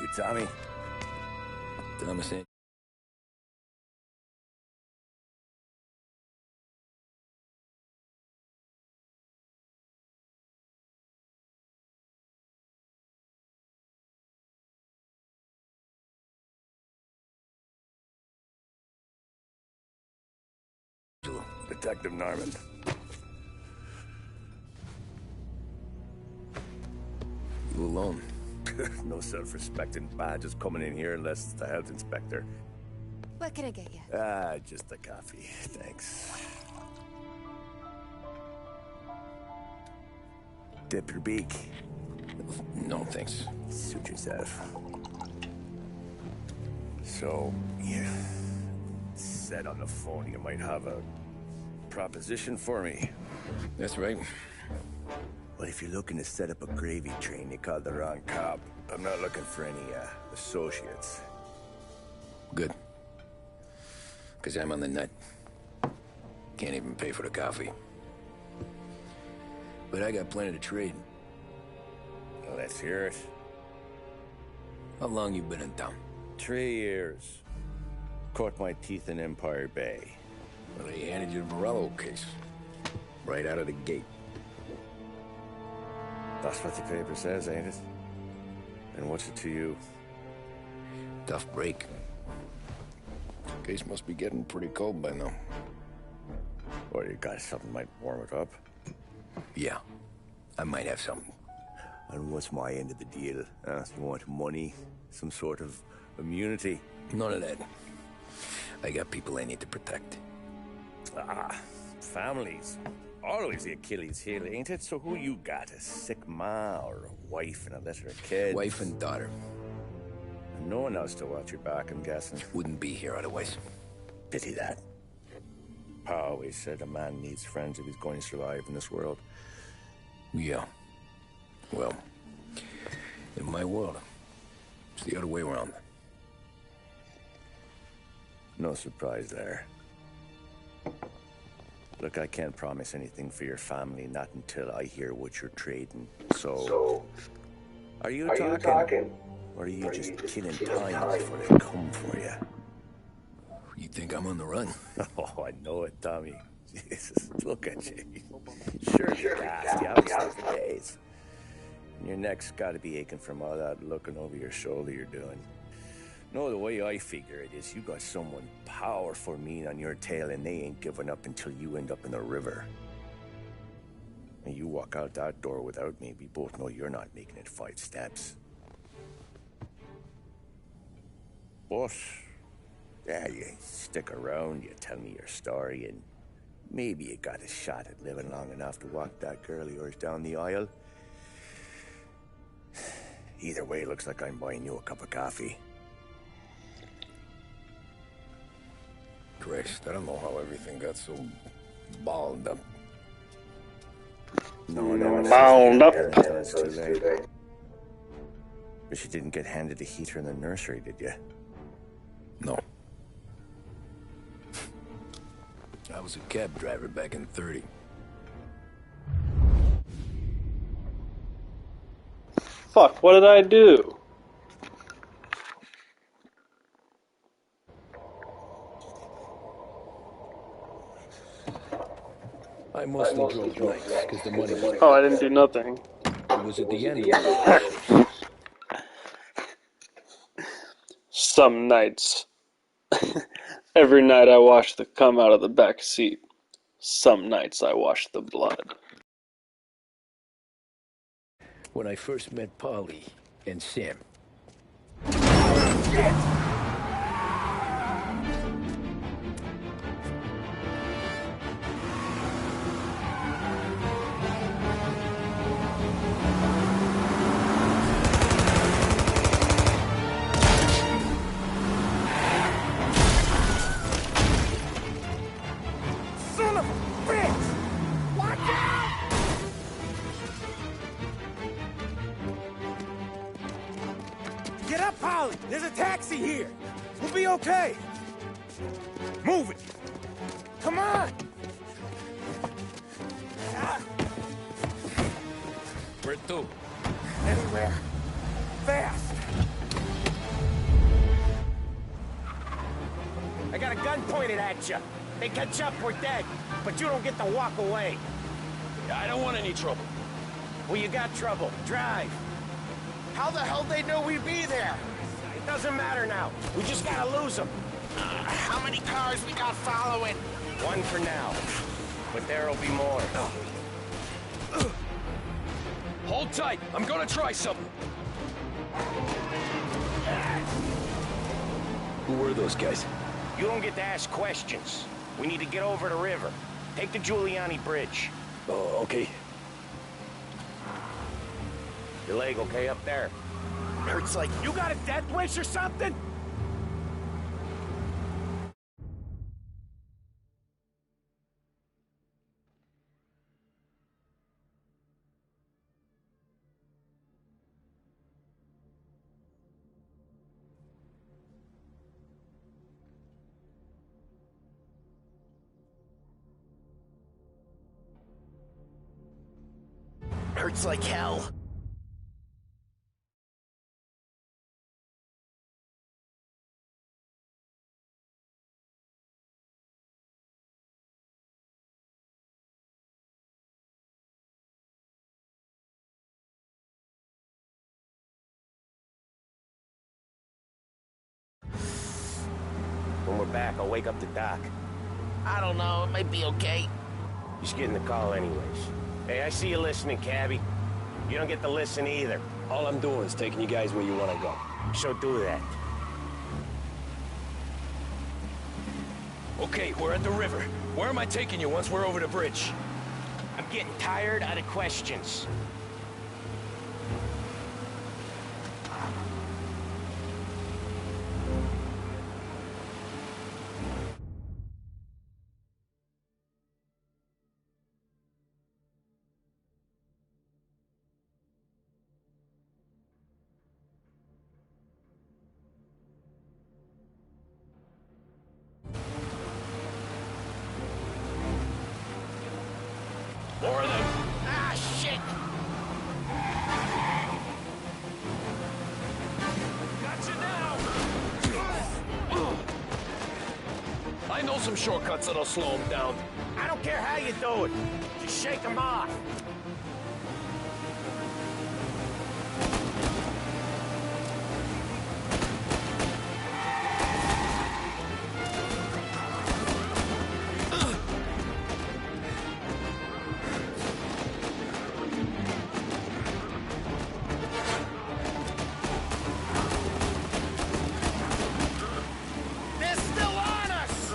You Tommy? Thomas ain't. Detective Norman. You alone? No self-respecting badges coming in here unless it's the health inspector. What can I get you? Just a coffee, thanks. Dip your beak. No, thanks. Suit yourself. So, you said on the phone you might have a proposition for me. That's right. Well, if you're looking to set up a gravy train, you called the wrong cop. I'm not looking for any, associates. Good. Because I'm on the nut. Can't even pay for the coffee. But I got plenty to trade. Well, let's hear it. How long you been in town? 3 years. Caught my teeth in Empire Bay. Well, they handed you the Morello case. Right out of the gate. That's what the paper says, ain't it? And what's it to you? Tough break. Case must be getting pretty cold by now. Or you got something might warm it up? Yeah, I might have something. And what's my end of the deal? You want money? Some sort of immunity? None of that. I got people I need to protect. Families. Always the Achilles heel, ain't it? So who you got? A sick ma or a wife and a litter of kids? Wife and daughter. And no one else to watch your back, I'm guessing. Wouldn't be here otherwise. Pity that. Pa always said a man needs friends if he's going to survive in this world. Yeah. Well, in my world, it's the other way around. No surprise there. Look, I can't promise anything for your family, not until I hear what you're trading. So are you talking? Or are you just killing time before they come for you? You think I'm on the run? Oh, I know it, Tommy. Jesus, look at you. Sure, you're gassed. You haven't slept for days. And your neck's got to be aching from all that looking over your shoulder you're doing. No, the way I figure it is you got someone powerful mean on your tail and they ain't giving up until you end up in the river. And you walk out that door without me, we both know you're not making it 5 steps. But, yeah, you stick around, you tell me your story, and maybe you got a shot at living long enough to walk that girl of yours down the aisle. Either way, it looks like I'm buying you a cup of coffee. Christ, I don't know how everything got so balled up. No, Bound up. Until it's too late. But you didn't get handed a heater in the nursery, did you? No. I was a cab driver back in 30. Fuck, what did I do? I mostly drove nights because the money was... Oh, I didn't do nothing. It was at the end of the... Some nights. Every night I wash the cum out of the back seat. Some nights I wash the blood. When I first met Polly and Sam. Son of a bitch! Watch out! Get up, Polly! There's a taxi here! We'll be okay! Move it! Come on! Where to? Anywhere. Fast! I got a gun pointed at you. They catch up, we're dead. But you don't get to walk away. I don't want any trouble. Well, you got trouble. Drive. How the hell they knew we'd be there? It doesn't matter now. We just gotta lose them. How many cars we got following? One for now. But there'll be more. Hold tight. I'm gonna try something. Who were those guys? You don't get to ask questions. We need to get over the river. Take the Giuliani Bridge. Oh, okay. Your leg okay up there? Hurts like... You got a death wish or something? Hurts like hell. When we're back, I'll wake up the doc. I don't know, it might be okay. Just getting the call anyways. Hey, I see you listening, cabbie. You don't get to listen either. All I'm doing is taking you guys where you want to go. So do that. Okay, we're at the river. Where am I taking you once we're over the bridge? I'm getting tired of the questions. More of them. Ah, shit! Got you now. I know some shortcuts that'll slow them down. I don't care how you do it. Just shake them off. They're still on us!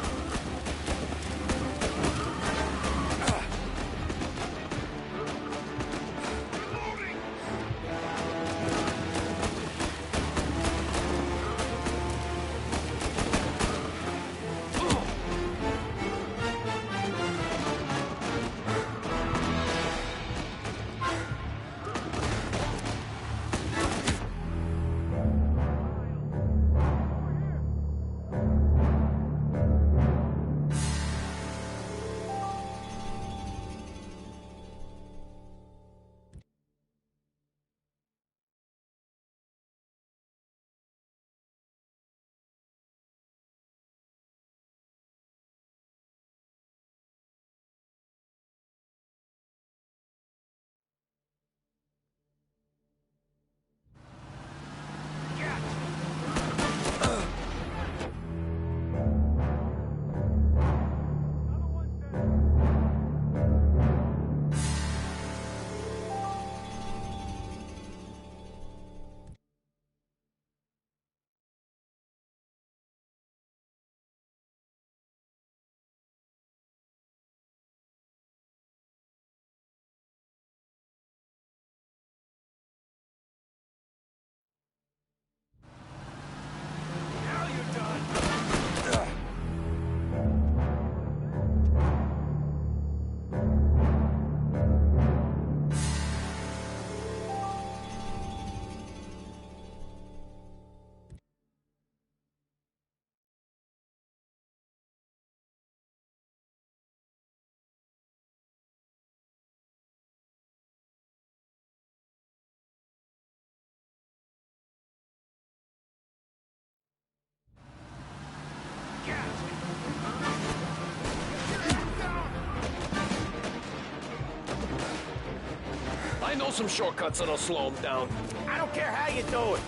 some shortcuts that'll slow him down. I don't care how you do it.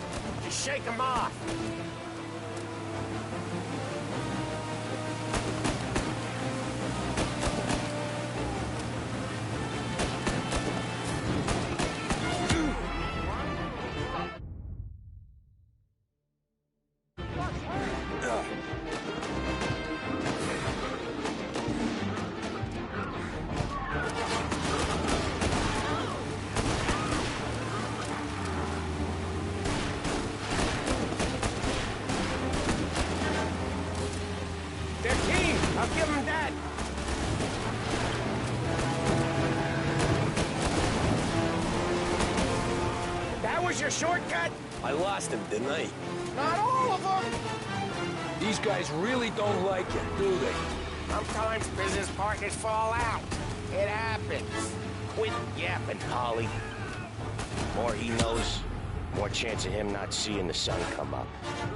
Just shake him off. I'll give him that. That was your shortcut? I lost him, didn't I? Not all of them! These guys really don't like you, do they? Sometimes business partners fall out. It happens. Quit yapping, Holly. More he knows, more chance of him not seeing the sun come up.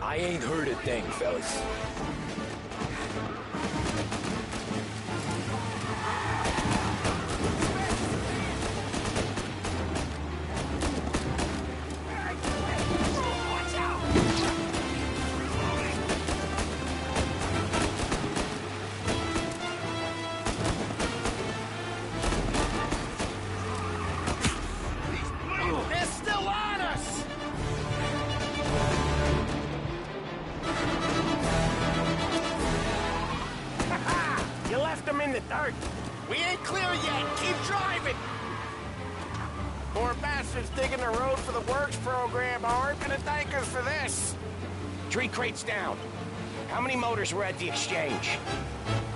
I ain't heard a thing, fellas. They're still on us! You left him in the dirt. We ain't clear yet. Keep driving. Poor bastards digging the road for the works program aren't gonna thank us for this. 3 crates down. How many motors were at the exchange?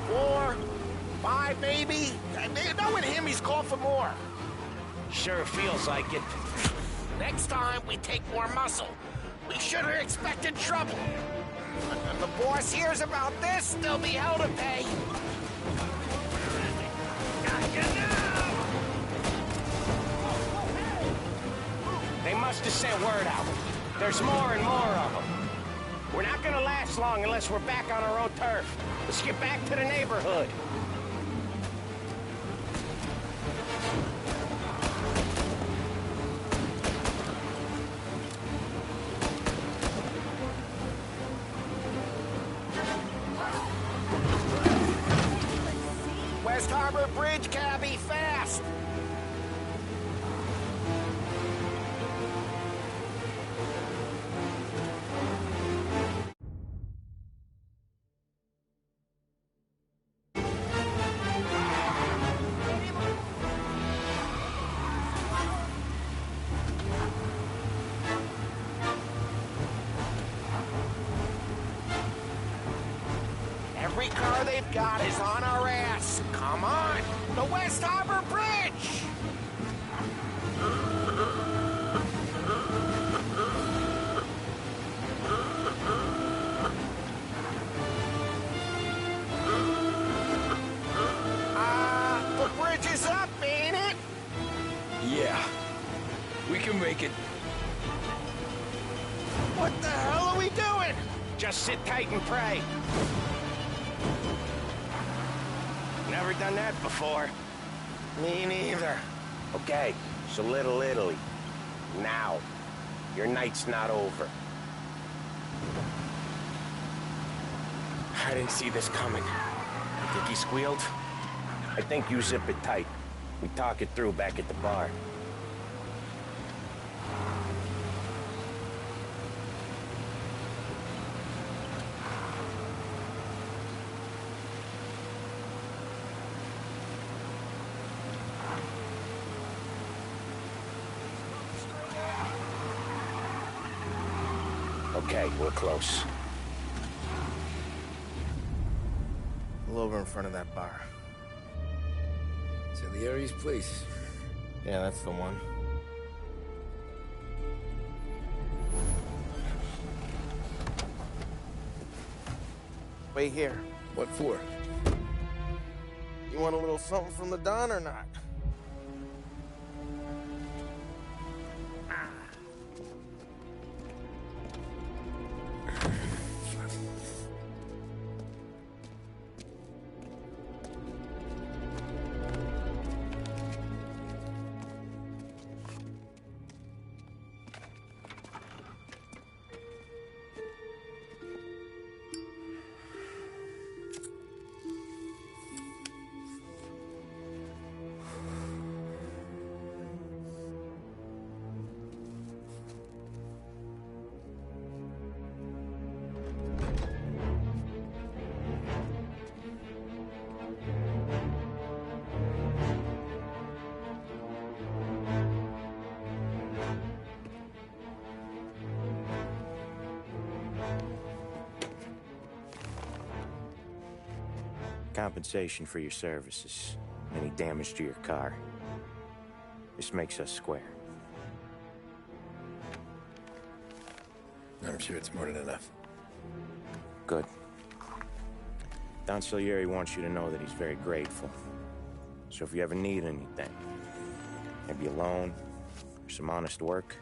4, 5 maybe. Knowing him, he's called for more. Sure feels like it. Next time, we take more muscle. We should have expected trouble. But when the boss hears about this, there'll be hell to pay. Got you now! They must have sent word out. There's more and more of them. We're not gonna last long unless we're back on our own turf. Let's get back to the neighborhood. West Harbor Bridge, cabby, fast! Every car they've got is on our ass. Come on, the West Harbor Bridge! The bridge is up, ain't it? Yeah. We can make it. What the hell are we doing? Just sit tight and pray. Never done that before. Me neither. Okay, so Little Italy. Now. Your night's not over. I didn't see this coming. You think he squealed? I think you zip it tight. We talk it through back at the bar. Okay, we're close. Pull over in front of that bar. Salieri's place. Yeah, that's the one. Wait here. What for? You want a little something from the Don or not? Compensation for your services. Any damage to your car. This makes us square. I'm sure it's more than enough. Good. Don Salieri wants you to know that he's very grateful. So if you ever need anything, maybe a loan, or some honest work,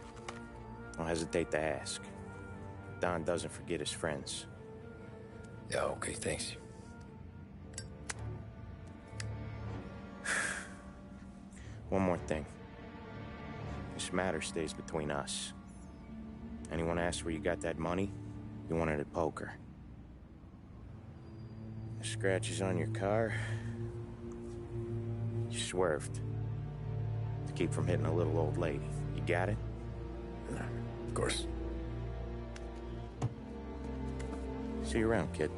don't hesitate to ask. Don doesn't forget his friends. Yeah, okay, thanks. One more thing. This matter stays between us. Anyone asks where you got that money, you won it at poker. The scratches on your car, you swerved. To keep from hitting a little old lady. You got it? Of course. See you around, kid.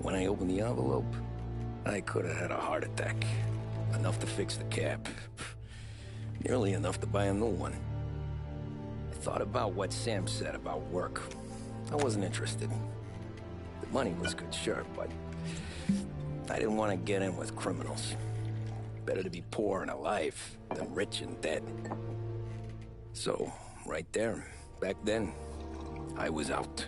When I opened the envelope, I could have had a heart attack. Enough to fix the cap. Nearly enough to buy a new one. I thought about what Sam said about work. I wasn't interested. The money was good, sure, but I didn't want to get in with criminals. Better to be poor and alive than rich and dead. So, right there, back then, I was out.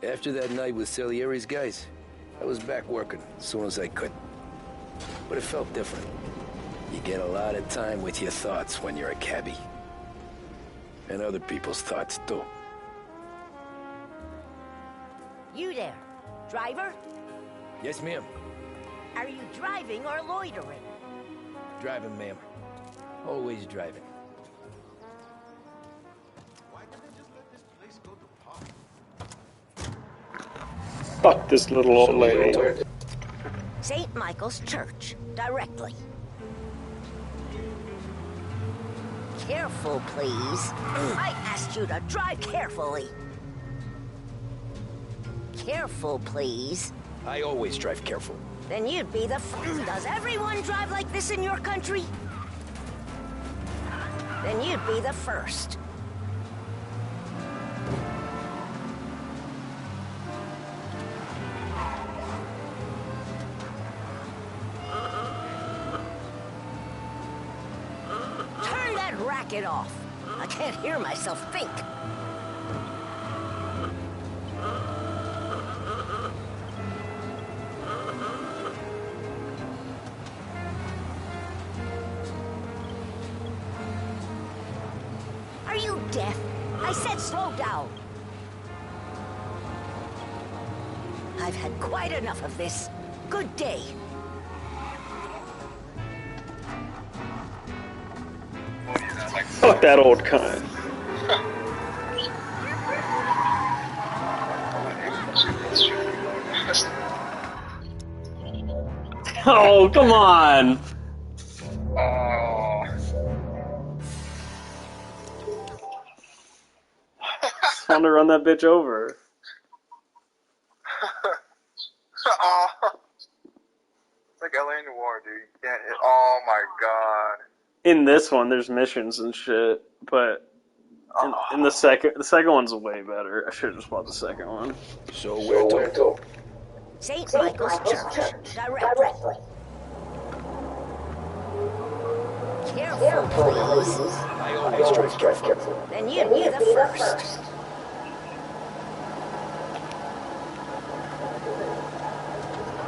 After that night with Salieri's guys, I was back working as soon as I could. But it felt different. You get a lot of time with your thoughts when you're a cabbie. And other people's thoughts, too. You there, driver? Yes, ma'am. Are you driving or loitering? Driving, ma'am. Always driving. Fuck this little old lady. St. Michael's Church, directly. Careful, please. I asked you to drive carefully. Careful, please. I always drive careful. Then you'd be the Does everyone drive like this in your country? Then you'd be the first. Turn that racket off. I can't hear myself think. Are you deaf? I said slow down. I've had quite enough of this. Good day. Fuck that old cunt. Oh, come on! Time to run that bitch over. It's like LA Noir, dude. You can't hit. Oh my god. In this one, there's missions and shit, but in the second one's way better. I should have just bought the second one. So where to? St. Michael's Church, directly. Careful, please. I always drive careful. Then you'd be the first.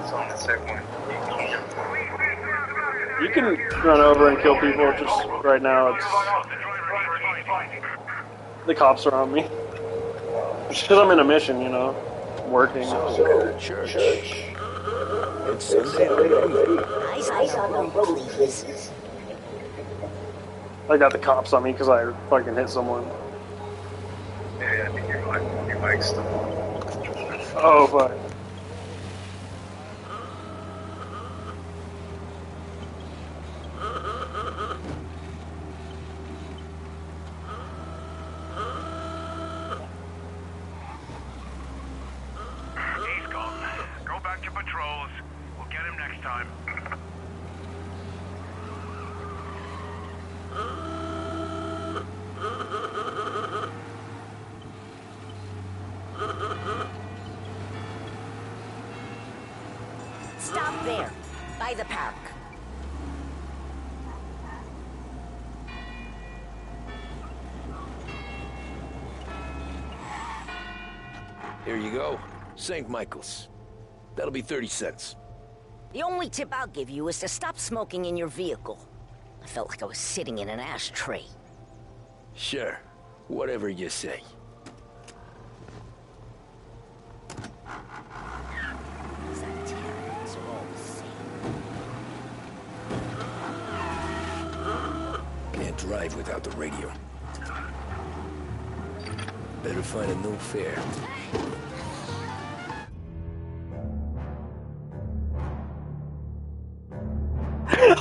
It's on the second one. You can run over and kill people, just right now it's... The cops are on me. Just because I'm in a mission, you know, working. So, church. It's Sunday already. Eyes on the road, please. I got the cops on me because I fucking hit someone. Yeah, I think your mic's still on. Oh, fuck. He's gone. Go back to patrols. We'll get him next time. Stop there, by the park. Here you go. St. Michael's. That'll be 30 cents. The only tip I'll give you is to stop smoking in your vehicle. I felt like I was sitting in an ashtray. Sure. Whatever you say. Sanitarians are all the same. Can't drive without the radio. Better find a new fare.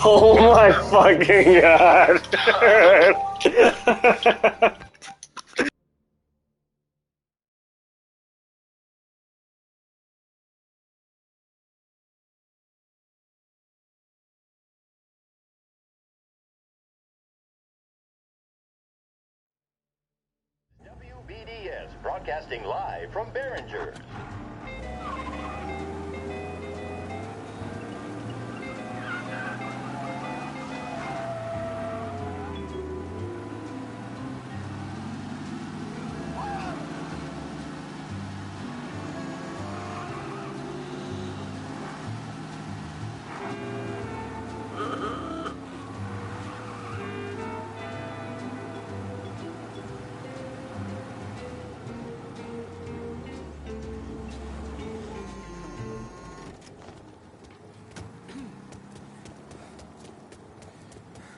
Oh my fucking god. WBDS broadcasting live from Behringer.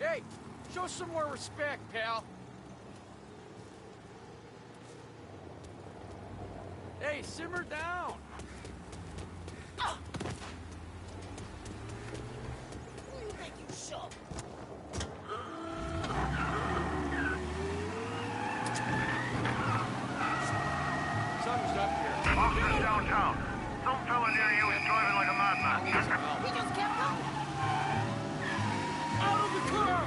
Hey, show some more respect, pal. Hey, simmer down. Who do you think you shove? Something's up here. Officers downtown. Some fella near you is driving like a madman. He just kept going. Out of the car!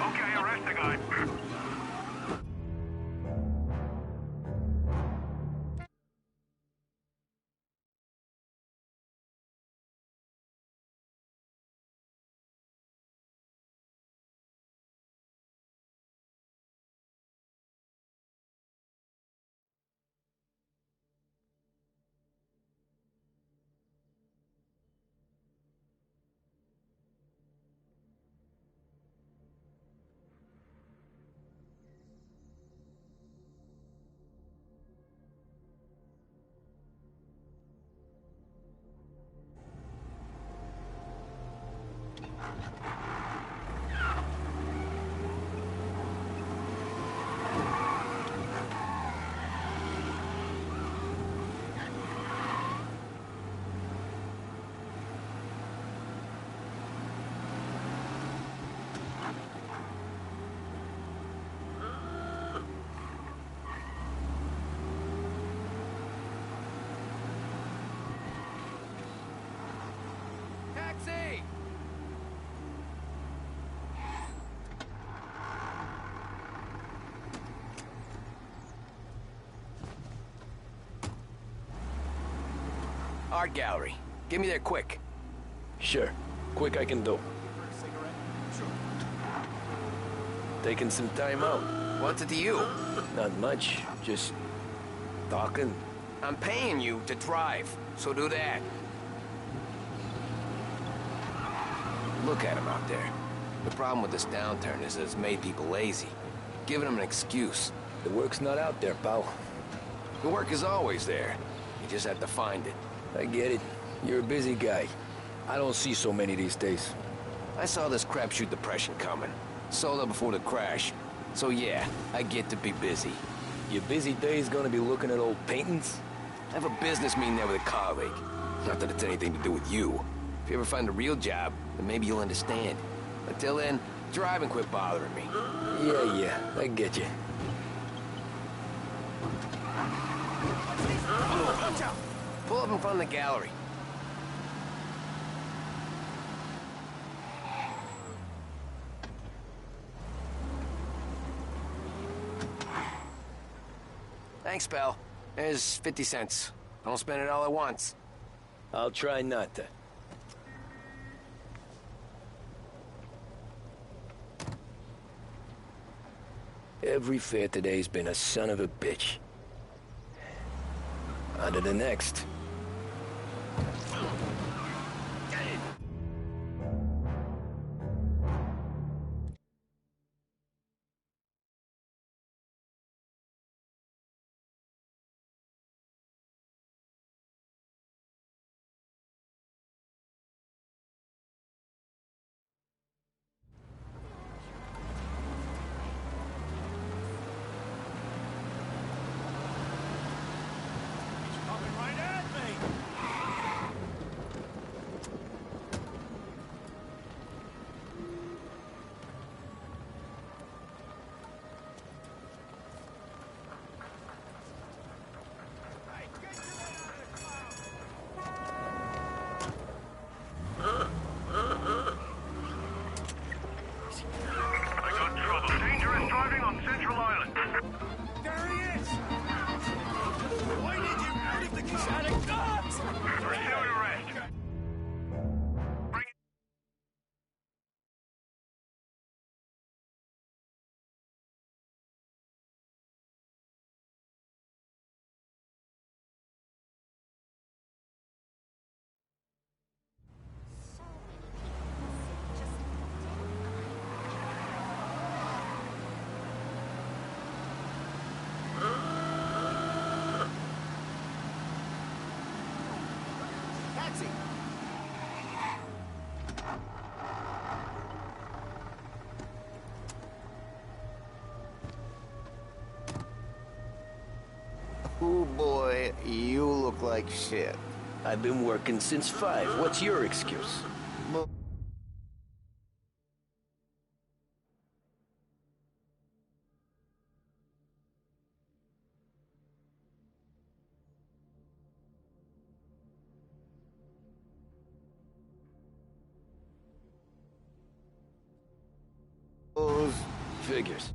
Okay, arrest the guy. Taxi! Art gallery. Get me there quick. Sure. Quick I can do. Taking some time out. What's it to you? Not much. Just talking. I'm paying you to drive, so do that. Look at him out there. The problem with this downturn is that it's made people lazy. Giving them an excuse. The work's not out there, pal. The work is always there. You just have to find it. I get it. You're a busy guy. I don't see so many these days. I saw this crapshoot depression coming. Sold up before the crash. So yeah, I get to be busy. Your busy day's gonna be looking at old paintings? I have a business meeting there with a colleague. Not that it's anything to do with you. If you ever find a real job, then maybe you'll understand. Until then, drive and quit bothering me. Yeah, I get you. Pull up in front of the gallery. Thanks, pal. There's 50 cents. Don't spend it all at once. I'll try not to. Every fair today's been a son of a bitch. On to the next. Ooh boy, you look like shit. I've been working since 5. What's your excuse? Figures.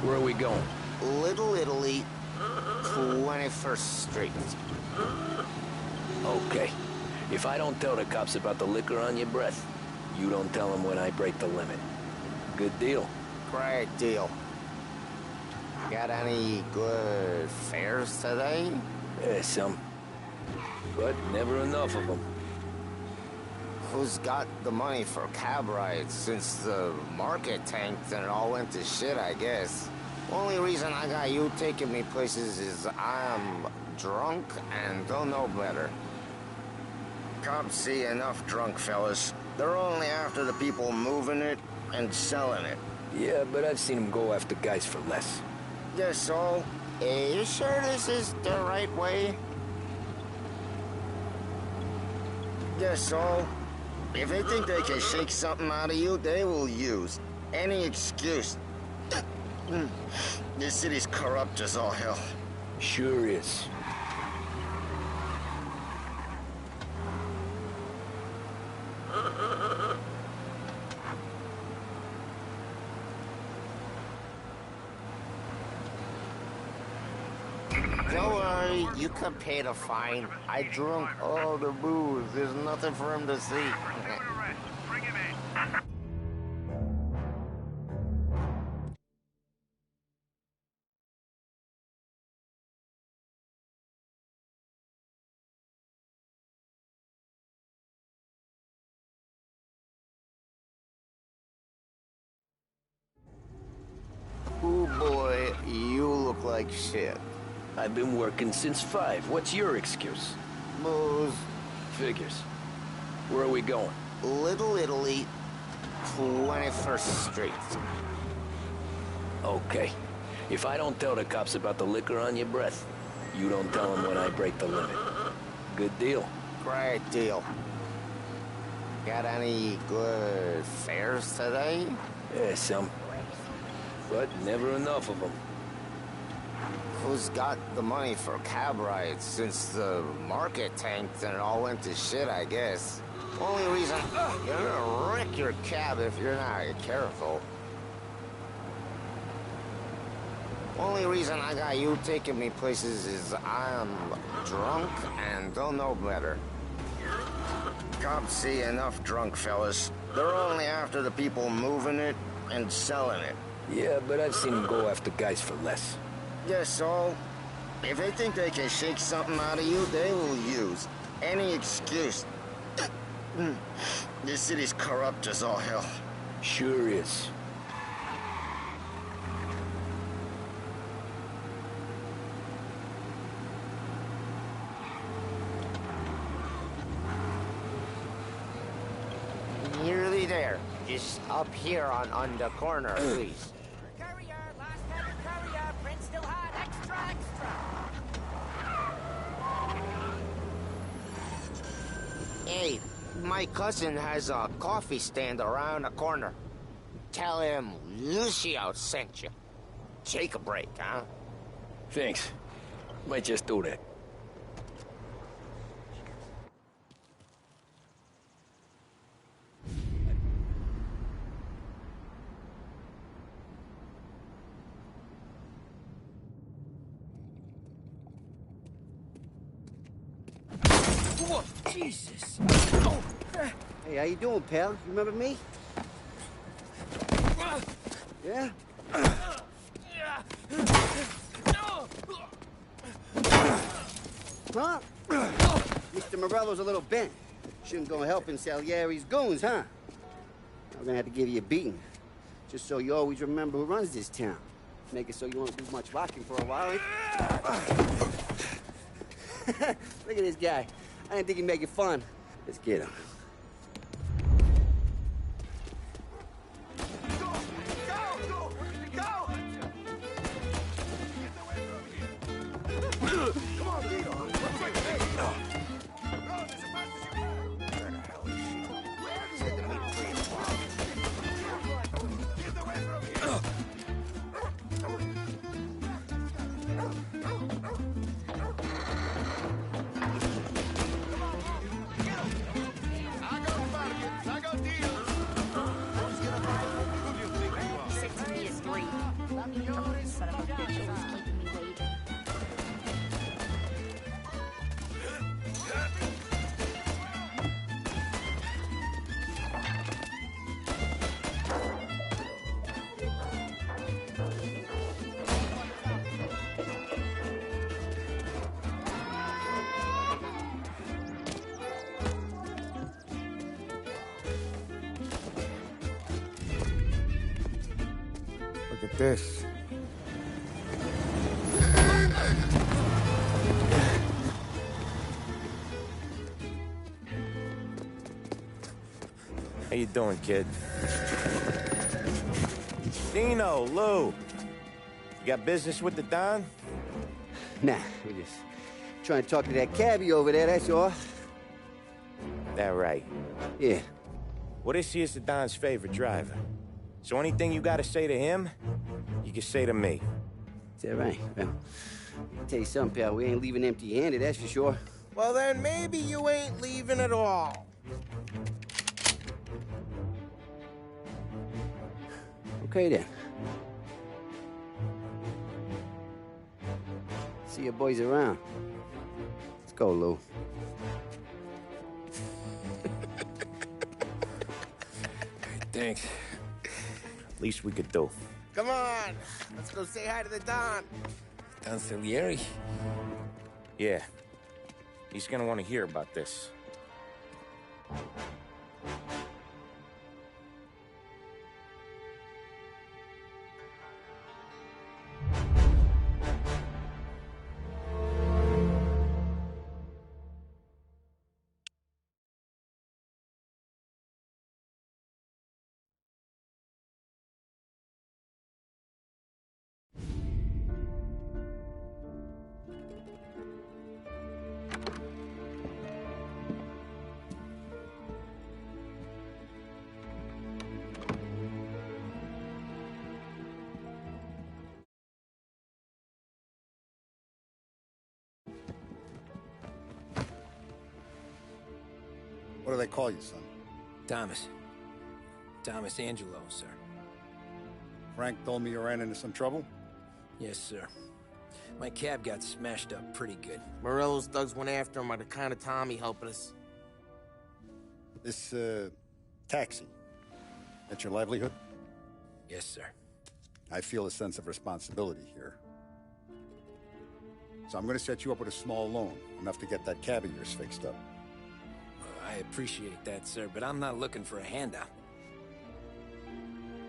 Where are we going? Little Italy, 21st Street. Okay. If I don't tell the cops about the liquor on your breath, you don't tell them when I break the limit. Good deal. Great deal. Got any good fares today? Yeah, some. But never enough of them. Who's got the money for cab rides since the market tanked and it all went to shit, I guess? Only reason I got you taking me places is I'm drunk and don't know better. Cops see enough drunk fellas. They're only after the people moving it and selling it. Yeah, but I've seen them go after guys for less. Yes, so? You sure this is the right way? Yes, so? If they think they can shake something out of you, they will use any excuse. This city's corrupt as all hell. Sure is. Don't worry, you can pay the fine. I drunk all the booze. There's nothing for him to see. like shit. I've been working since 5. What's your excuse? Booze. Figures. Where are we going? Little Italy, 21st Street. Okay. If I don't tell the cops about the liquor on your breath, you don't tell them when I break the limit. Good deal. Great deal. Got any good fares today? Yeah, some. But never enough of them. Who's got the money for cab rides since the market tanked and it all went to shit, I guess? Only reason you're gonna wreck your cab if you're not careful. Only reason I got you taking me places is I'm drunk and don't know better. Cops see enough drunk fellas. They're only after the people moving it and selling it. Yeah, but I've seen them go after guys for less. Yeah, so if they think they can shake something out of you, they will use any excuse. This city's corrupt as all hell. Sure is. Nearly there. Just up here on the corner, please. Courier, last heavy courier, print still hot, extra, extra. Hey, my cousin has a coffee stand around the corner. Tell him Lucio sent you. Take a break, huh? Thanks. Might just do that. Whoa, Jesus. Oh. Hey, how you doing, pal? You remember me? Yeah? Huh? Mr. Morello's a little bent. Shouldn't go helping Salieri's goons, huh? I'm gonna have to give you a beating. Just so you always remember who runs this town. Make it so you won't do much rocking for a while, eh? Look at this guy. I didn't think he'd make it fun. Let's get him. Look at this. How you doing, kid? Dino, Lou. You got business with the Don? Nah, we're just trying to talk to that cabbie over there, that's all. That right? Yeah. Well, this here's the Don's favorite driver. So anything you gotta say to him, you can say to me. Is that right? Well, I'll tell you something, pal. We ain't leaving empty-handed, that's for sure. Well, then maybe you ain't leaving at all. Okay, then. See your boys around. Let's go, Lou. Thanks. Least we could do. Come on, let's go say hi to the Don. Don Salieri? Yeah. He's gonna want to hear about this. What do they call you, son? Thomas. Thomas Angelo, sir. Frank told me you ran into some trouble? Yes, sir. My cab got smashed up pretty good. Morello's thugs went after him by the kind of Tommy helping us. This, taxi. That's your livelihood? Yes, sir. I feel a sense of responsibility here. So I'm gonna set you up with a small loan, enough to get that cab of yours fixed up. I appreciate that, sir, but I'm not looking for a handout.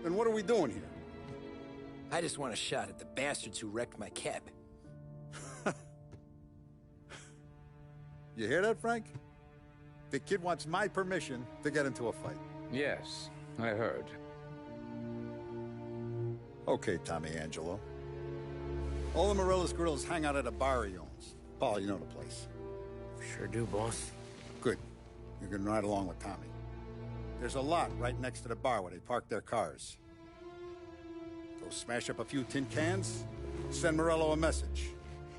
Then what are we doing here? I just want a shot at the bastards who wrecked my cab. You hear that, Frank? The kid wants my permission to get into a fight. Yes, I heard. Okay, Tommy Angelo. All the Morello's girls hang out at a bar he owns. Paul, you know the place. Sure do, boss. Good. You can ride along with Tommy. There's a lot right next to the bar where they park their cars. Go smash up a few tin cans, send Morello a message.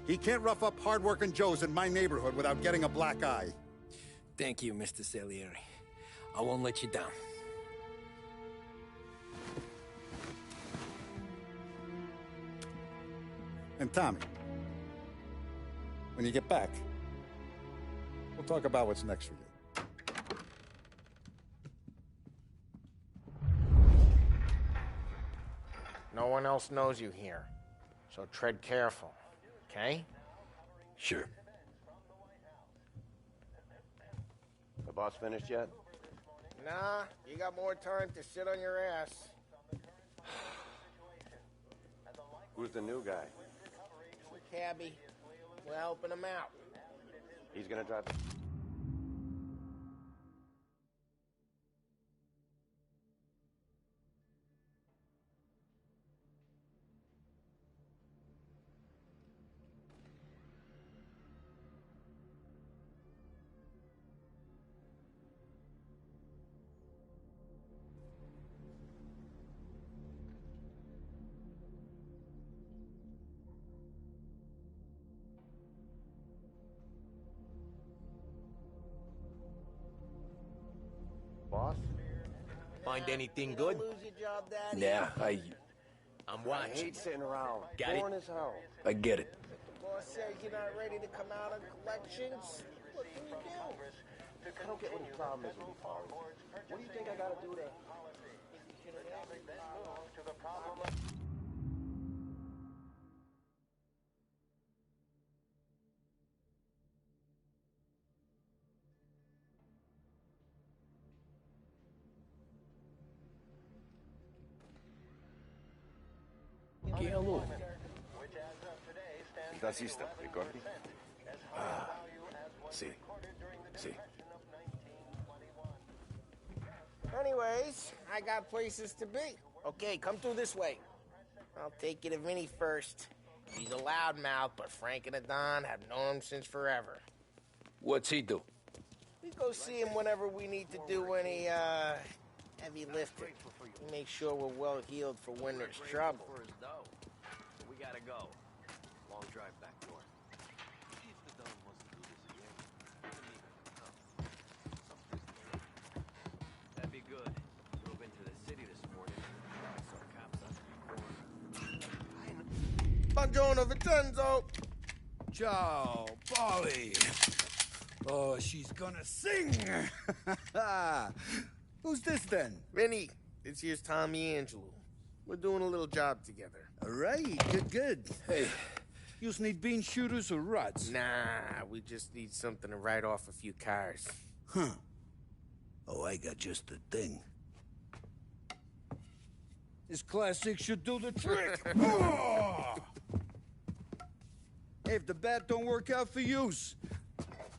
He can't rough up hard-working Joes in my neighborhood without getting a black eye. Thank you, Mr. Salieri. I won't let you down. And Tommy, when you get back, we'll talk about what's next for you. No one else knows you here, so tread careful, okay? Sure. The boss finished yet? Nah, you got more time to sit on your ass. Who's the new guy? Cabby, we're helping him out. He's gonna drive. Boss? Find anything good? Lose your job, Daddy? Yeah, I'm I watching. hate sitting around. Got it? Boring as hell. I get it. The boss says you're not ready to come out on collections. What can you do? I don't get what his problem is with me, Paul. What do you think I gotta do to... Hello. ¿Estás lista, Ricordi? Sí. Sí. Anyways, I got places to be. Okay, come through this way. I'll take you to Vinny first. He's a loudmouth, but Frank and the Don have known him since forever. What's he do? We go see him whenever we need to do any, heavy lifting. We make sure we're well healed for when there's trouble. We gotta go. Long drive back door. That'd be good. Drove into the city this morning. Saw cops on the corner. Buongiorno, Vincenzo! Ciao, Polly. Oh, she's gonna sing. Who's this then? Vinny, this here's Tommy Angelo. We're doing a little job together. All right, good. Hey, you need bean shooters or rods? Nah, we just need something to write off a few cars. Huh. Oh, I got just the thing. This classic should do the trick. Oh! Hey, if the bat don't work out for yous,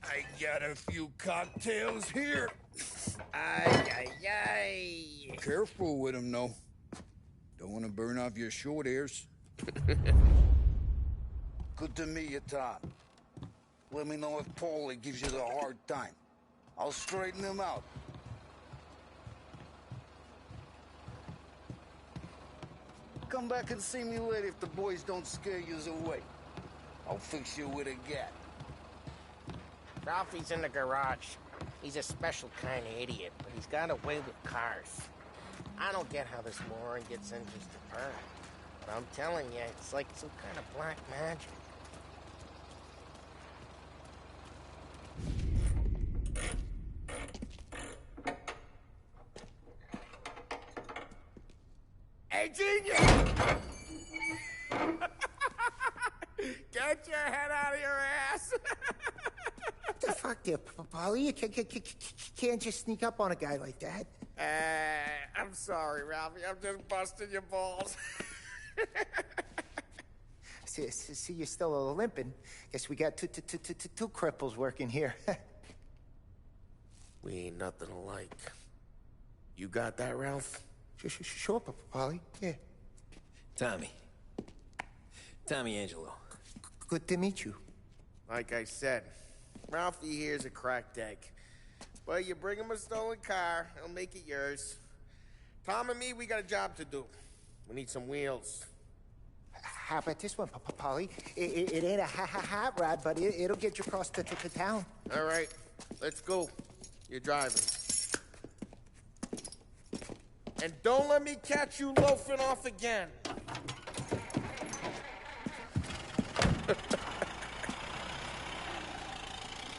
I got a few cocktails here. Ay, ay, ay. Careful with them, though. Don't want to burn off your short hairs. Good to meet you, Tom. Let me know if Paulie gives you the hard time. I'll straighten him out. Come back and see me later if the boys don't scare yous away. I'll fix you with a gat. Ralphie's in the garage. He's a special kind of idiot, but he's got a way with cars. I don't get how this moron gets engines to burn. But I'm telling you, it's like some kind of black magic. Hey, genius! Get your head out of your ass! What the fuck there, Polly? You can't just sneak up on a guy like that. I'm sorry, Ralphie. I'm just busting your balls. See, you're still limping. Guess we got two cripples working here. We ain't nothing alike. You got that, Ralph? Sure, Polly. Yeah. Tommy Angelo. Good to meet you. Like I said, Ralphie here's a cracked egg. But you bring him a stolen car, he'll make it yours. Tom and me, we got a job to do. We need some wheels. How about this one, Polly? It ain't a hot rod, but it'll get you across to town. All right, let's go. You're driving. And don't let me catch you loafing off again.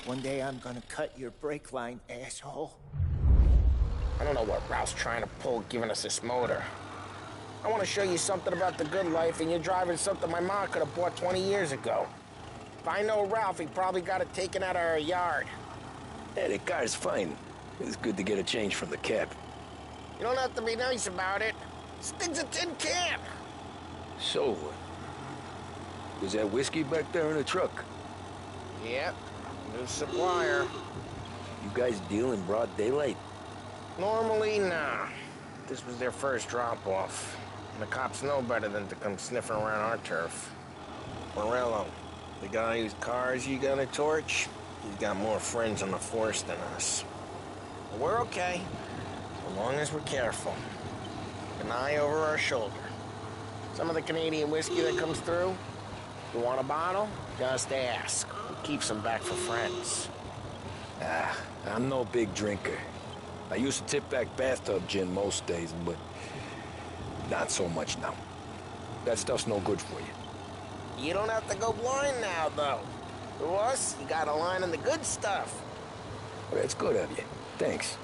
One day I'm gonna cut your brake line, asshole. I don't know what Ralph's trying to pull giving us this motor. I want to show you something about the good life, and you're driving something my mom could have bought 20 years ago. If I know Ralph, he probably got it taken out of our yard. Yeah, the car's fine. It's good to get a change from the cab. You don't have to be nice about it. This thing's a tin can. So, was that whiskey back there in the truck? Yep, new supplier. You guys deal in broad daylight? Normally, nah. This was their first drop-off. And the cops know better than to come sniffing around our turf. Morello, the guy whose cars you got a torch, he's got more friends on the force than us. But we're okay, as long as we're careful. An eye over our shoulder. Some of the Canadian whiskey that comes through, you want a bottle? Just ask. Who keeps them back for friends? I'm no big drinker. I used to tip back bathtub gin most days, but not so much now. That stuff's no good for you. You don't have to go blind now, though. To us, you got a line on the good stuff. Well, that's good of you. Thanks.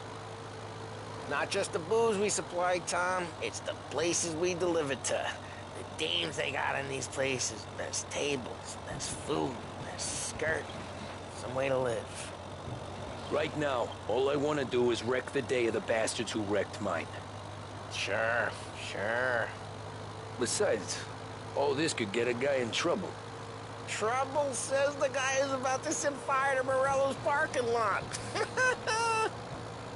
Not just the booze we supply, Tom. It's the places we deliver to. The dames they got in these places. There's tables, there's food, there's skirt. Some way to live. Right now, all I want to do is wreck the day of the bastards who wrecked mine. Sure. Besides, all this could get a guy in trouble. Trouble, says the guy who's about to set fire to Morello's parking lot.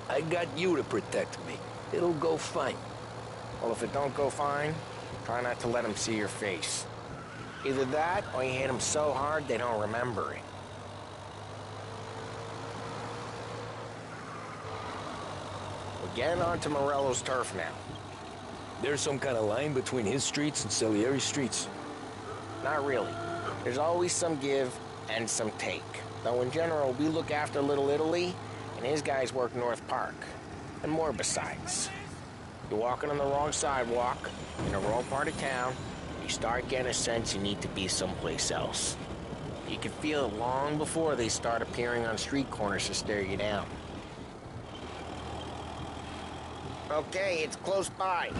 I got you to protect me. It'll go fine. Well, if it don't go fine, try not to let him see your face. Either that, or you hit him so hard they don't remember it. We're getting onto Morello's turf now. There's some kind of line between his streets and Salieri's streets? Not really. There's always some give and some take. Though in general, we look after Little Italy, and his guys work North Park. And more besides. You're walking on the wrong sidewalk, in the wrong part of town, you start getting a sense you need to be someplace else. You can feel it long before they start appearing on street corners to stare you down. Okay, it's close by.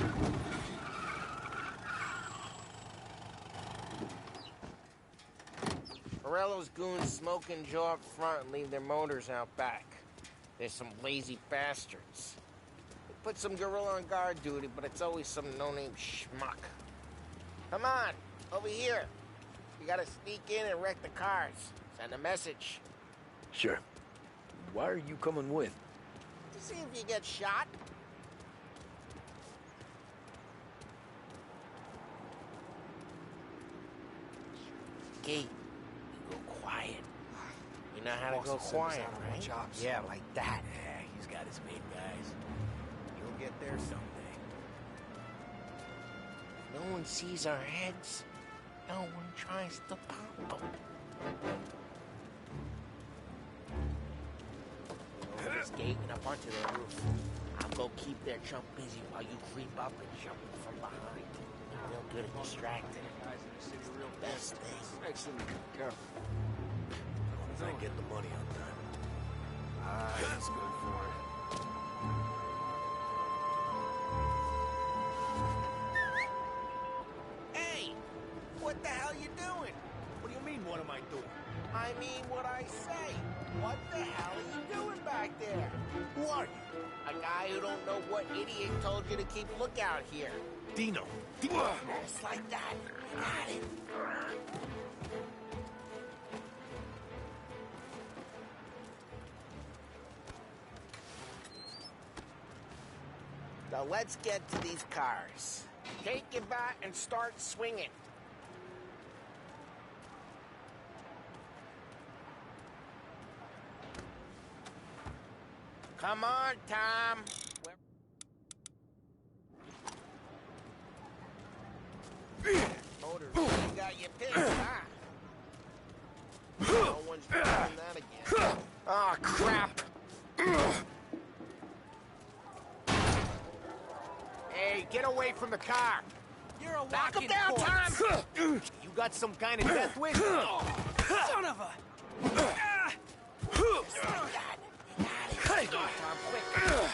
Morello's goons smoke and jaw up front and leave their motors out back. There's some lazy bastards. They put some gorilla on guard duty, but it's always some no-name schmuck. Come on, over here. You gotta sneak in and wreck the cars. Send a message. Sure. Why are you coming with? To see if you get shot. Okay, you go quiet. You know how to go quiet, right? Yeah, like that. Yeah, he's got his main guys. You'll get there someday. No one sees our heads. No one tries to pop them. this gate and up onto their roof. I'll go keep their chump busy while you creep up and jump from behind. Real good at distracting. Best thing. Excellent. Careful. As long as I get the money on time. That's good for it. Hey! What the hell you doing? What do you mean, what am I doing? I mean what I say. What the hell are you doing back there? Who are you? A guy who don't know what idiot told you to keep lookout here. Dino. Just like that. Got it. Now let's get to these cars. Take your bat and start swinging. Come on, Tom. Motor really got you pissed, huh? No one's doing that again. Oh, crap. Hey, get away from the car. You're a Knock him down, Tom! You got some kind of death wish? Son of a... Hey! Tom, quick.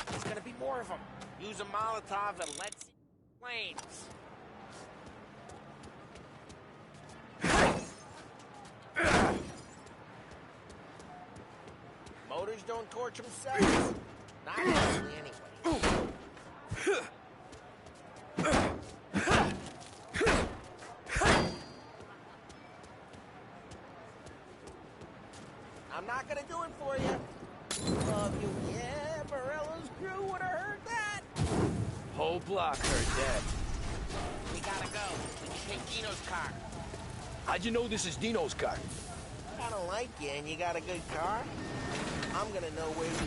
There's gonna be more of them. Use a Molotov and let's see flames. Motors don't torch themselves. Not usually, anyway. I'm not gonna do it for you. Love you. Yeah, Morello's crew would have heard that. Whole block heard that. We gotta go. We can take Dino's car. How'd you know this is Dino's car? I don't like you and you got a good car. I'm gonna know where you...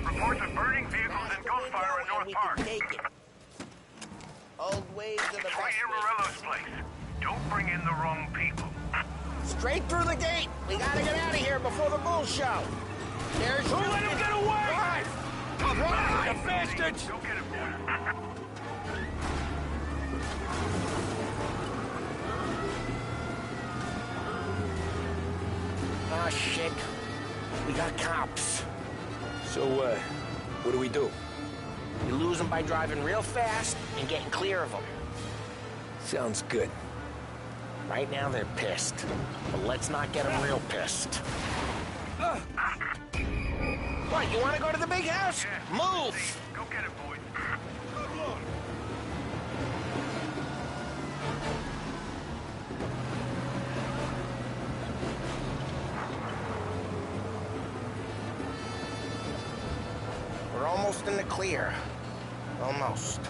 Reports of burning vehicles and gunfire in North Park. Take it. Old ways are the best Right near Morello's place. Don't bring in the wrong people. Straight through the gate. We gotta get out of here before the bull show. There's... Don't let him get away! Drive! Drive, you bastards! Go get him, boy. Oh, shit. We got cops. So, what do we do? You lose them by driving real fast and getting clear of them. Sounds good. Right now they're pissed, but let's not get them real pissed. What, you want to go to the big house? Yeah. Move! Go get it, boys. We're almost in the clear. Almost.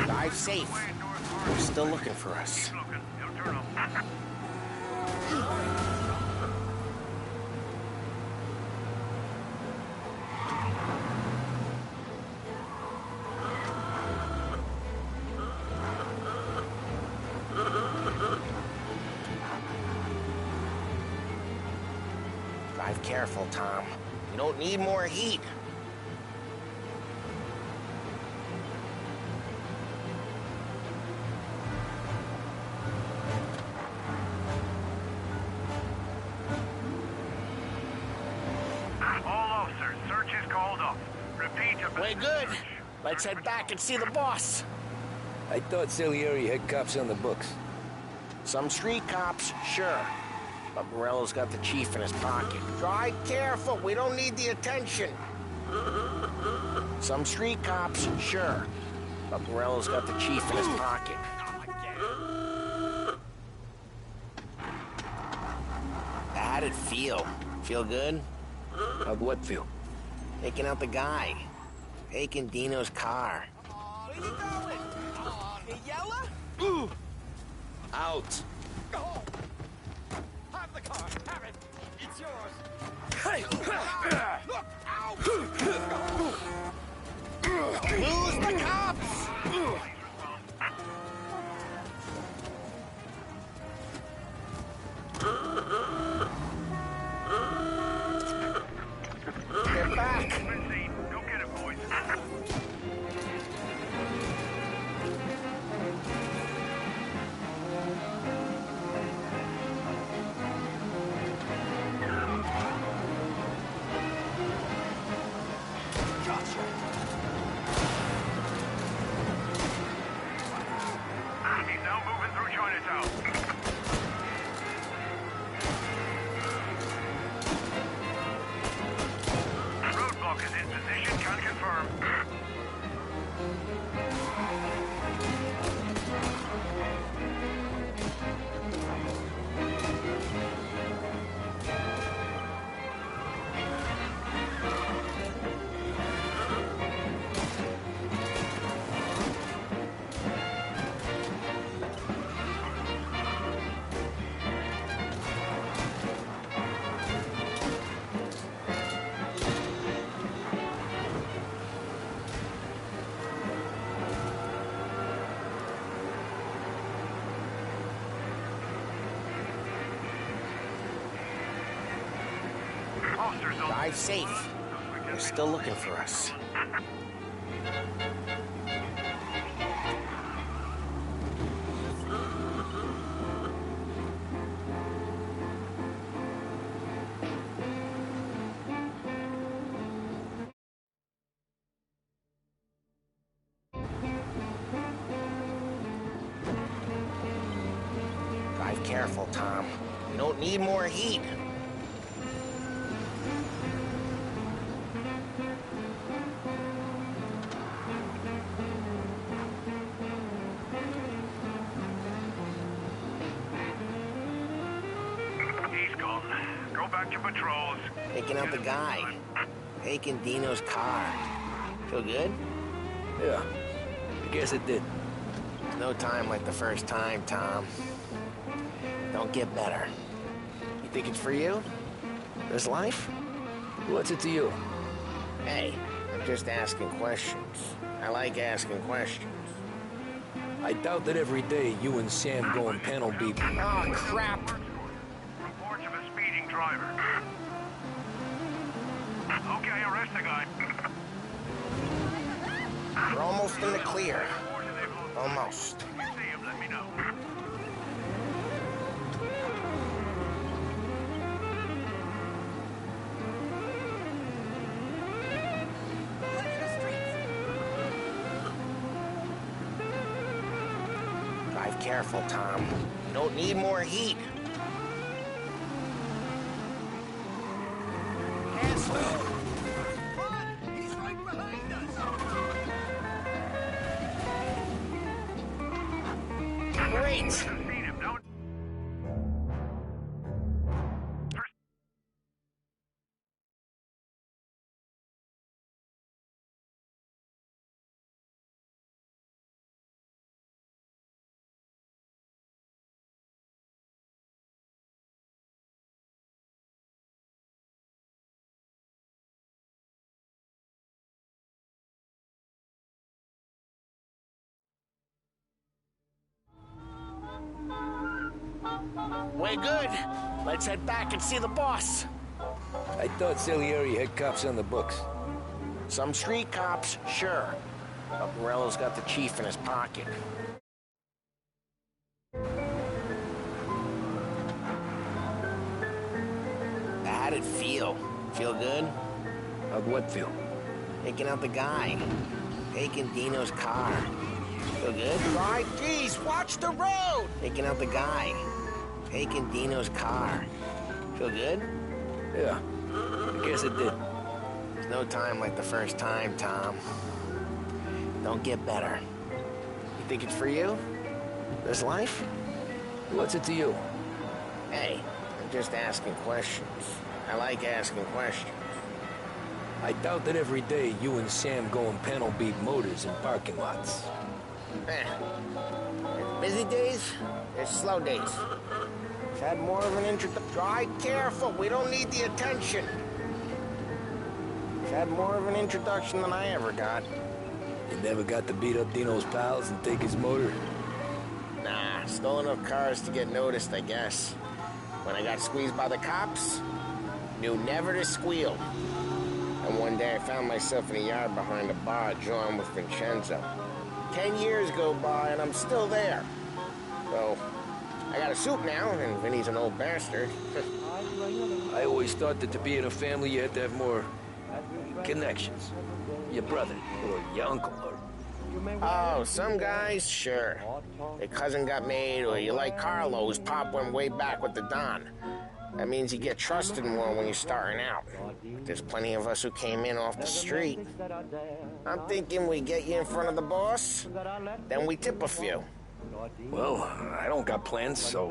Drive safe. They're still looking for us. Keep looking. He'll turn up. Drive careful, Tom. You don't need more heat. All officers, search is called off. Repeat, We're good. Let's head back and see the boss. I thought Salieri had cops on the books. Some street cops, sure. But Morello's got the chief in his pocket. Drive careful, we don't need the attention. Some street cops, sure. But Morello's got the chief in his pocket. How'd it feel? Feel good? How'd what feel? Taking out the guy. Taking Dino's car. Where you going? The yellow? Out! Have the car. Have it. It's yours. Hey! Look out! Lose the cops! posters on... Drive safe. They're still looking for us. Drive careful, Tom. We don't need more heat. He's gone. Go back to patrols. Taking out the guy. Taking Dino's car. Feel good? Yeah, I guess it did. No time like the first time, Tom. Don't get better. You think it's for you? This life? What's it to you? Hey, I'm just asking questions. I like asking questions. I doubt that every day you and Sam go and panel beat. Oh, crap! Reports of a speeding driver. Okay, arrest the guy. We're almost in the clear. Almost. If you see him, let me know. Drive careful, Tom. You don't need more heat. He's right behind us! Great! We're good. Let's head back and see the boss. I thought Salieri had cops on the books. Some street cops, sure. But Morello's got the chief in his pocket. How'd it feel? Feel good? How'd what feel? Taking out the guy. Taking Dino's car. Feel good? Right, geez, watch the road! Taking out the guy. Taking Dino's car. Feel good? Yeah, I guess it did. There's no time like the first time, Tom. Don't get better. You think it's for you? This life? What's it to you? Hey, I'm just asking questions. I like asking questions. I doubt that every day you and Sam go and panel beat motors in parking lots. There's busy days, there's slow days. We've had more of an introduction. Drive careful, we don't need the attention. We've had more of an introduction than I ever got. You never got to beat up Dino's pals and take his motor? Nah, stole enough cars to get noticed, I guess. When I got squeezed by the cops, knew never to squeal. And one day I found myself in a yard behind a bar drawing with Vincenzo. 10 years go by and I'm still there. So, I got a suit now, and Vinny's an old bastard. I always thought that to be in a family you had to have more connections. Your brother, or your uncle, or... Oh, some guys, sure. Their cousin got made, or you like Carlo, whose pop went way back with the Don. That means you get trusted more when you're starting out. But there's plenty of us who came in off the street. I'm thinking we get you in front of the boss, then we tip a few. Well, I don't got plans, so...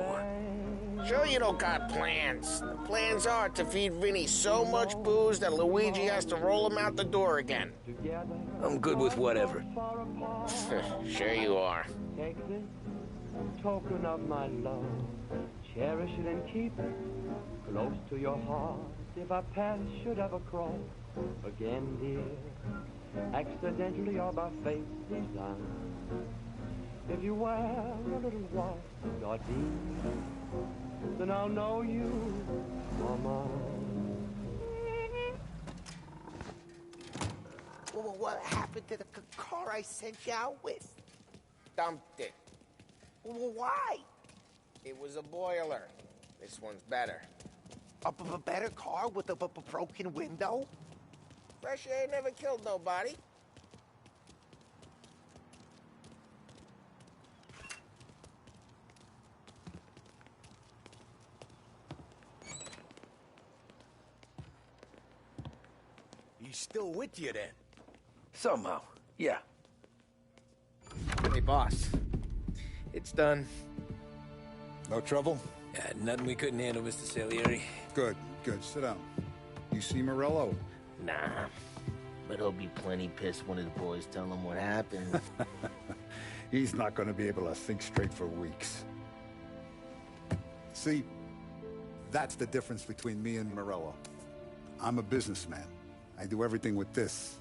Sure you don't got plans. The plans are to feed Vinny so much booze that Luigi has to roll him out the door again. I'm good with whatever. Sure you are. Take this token of my love. Cherish it and keep it close to your heart. If our paths should ever cross again, dear, accidentally or by fate design, if you wear a little white gardenia, then I'll know you are mine. Well, what happened to the car I sent you out with? Dumped it. Well, why? It was a boiler. This one's better. A better car with a broken window? Fresh air never killed nobody. He's still with you then? Somehow, yeah. Hey, boss. It's done. No trouble? Yeah, nothing we couldn't handle, Mr. Salieri. Good, good. Sit down. You see Morello? Nah. But he'll be plenty pissed when his boys tell him what happened. He's not going to be able to think straight for weeks. See, that's the difference between me and Morello. I'm a businessman. I do everything with this.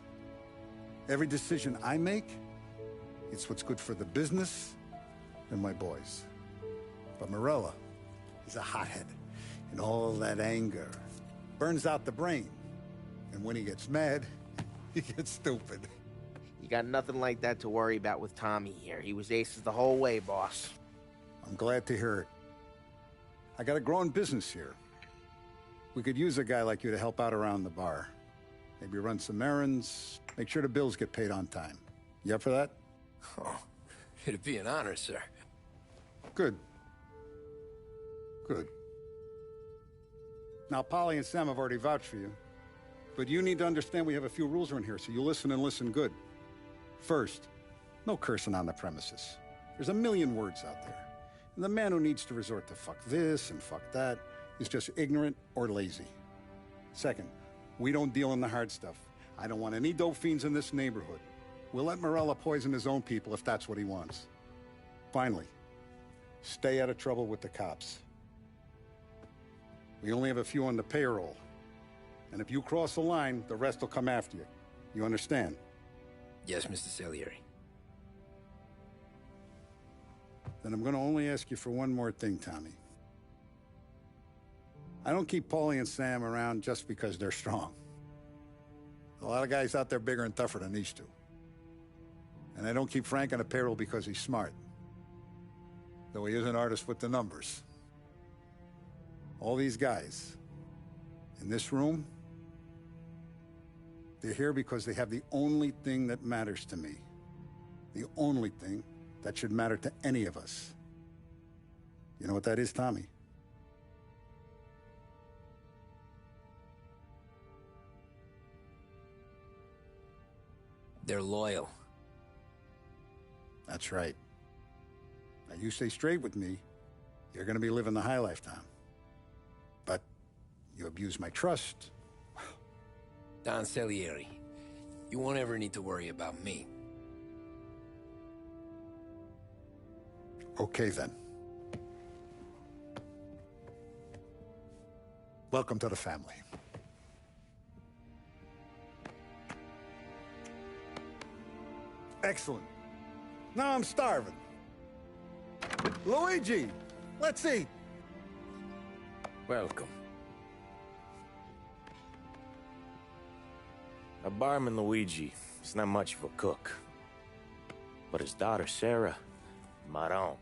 Every decision I make, it's what's good for the business and my boys. But Morello is a hothead, and all that anger burns out the brain. And when he gets mad, he gets stupid. You got nothing like that to worry about with Tommy here. He was aces the whole way, boss. I'm glad to hear it. I got a growing business here. We could use a guy like you to help out around the bar. Maybe run some errands, make sure the bills get paid on time. You up for that? Oh, it'd be an honor, sir. Good. Good. Now, Polly and Sam have already vouched for you. But you need to understand we have a few rules around here, so you listen and listen good. First, no cursing on the premises. There's a million words out there. And the man who needs to resort to fuck this and fuck that is just ignorant or lazy. Second, we don't deal in the hard stuff. I don't want any dope fiends in this neighborhood. We'll let Morello poison his own people if that's what he wants. Finally, stay out of trouble with the cops. We only have a few on the payroll. And if you cross the line, the rest will come after you. You understand? Yes, Mr. Salieri. Then I'm going to only ask you for one more thing, Tommy. I don't keep Paulie and Sam around just because they're strong. A lot of guys out there bigger and tougher than these two. And I don't keep Frank on a payroll because he's smart. Though he is an artist with the numbers. All these guys in this room, they're here because they have the only thing that matters to me. The only thing that should matter to any of us. You know what that is, Tommy? They're loyal. That's right. Now, you stay straight with me, you're gonna be living the high life, Tom. But you abuse my trust. Don Salieri, you won't ever need to worry about me. Okay, then. Welcome to the family. Excellent. Now I'm starving. Luigi, let's eat. Welcome. Our barman Luigi is not much of a cook. But his daughter Sarah, Maron.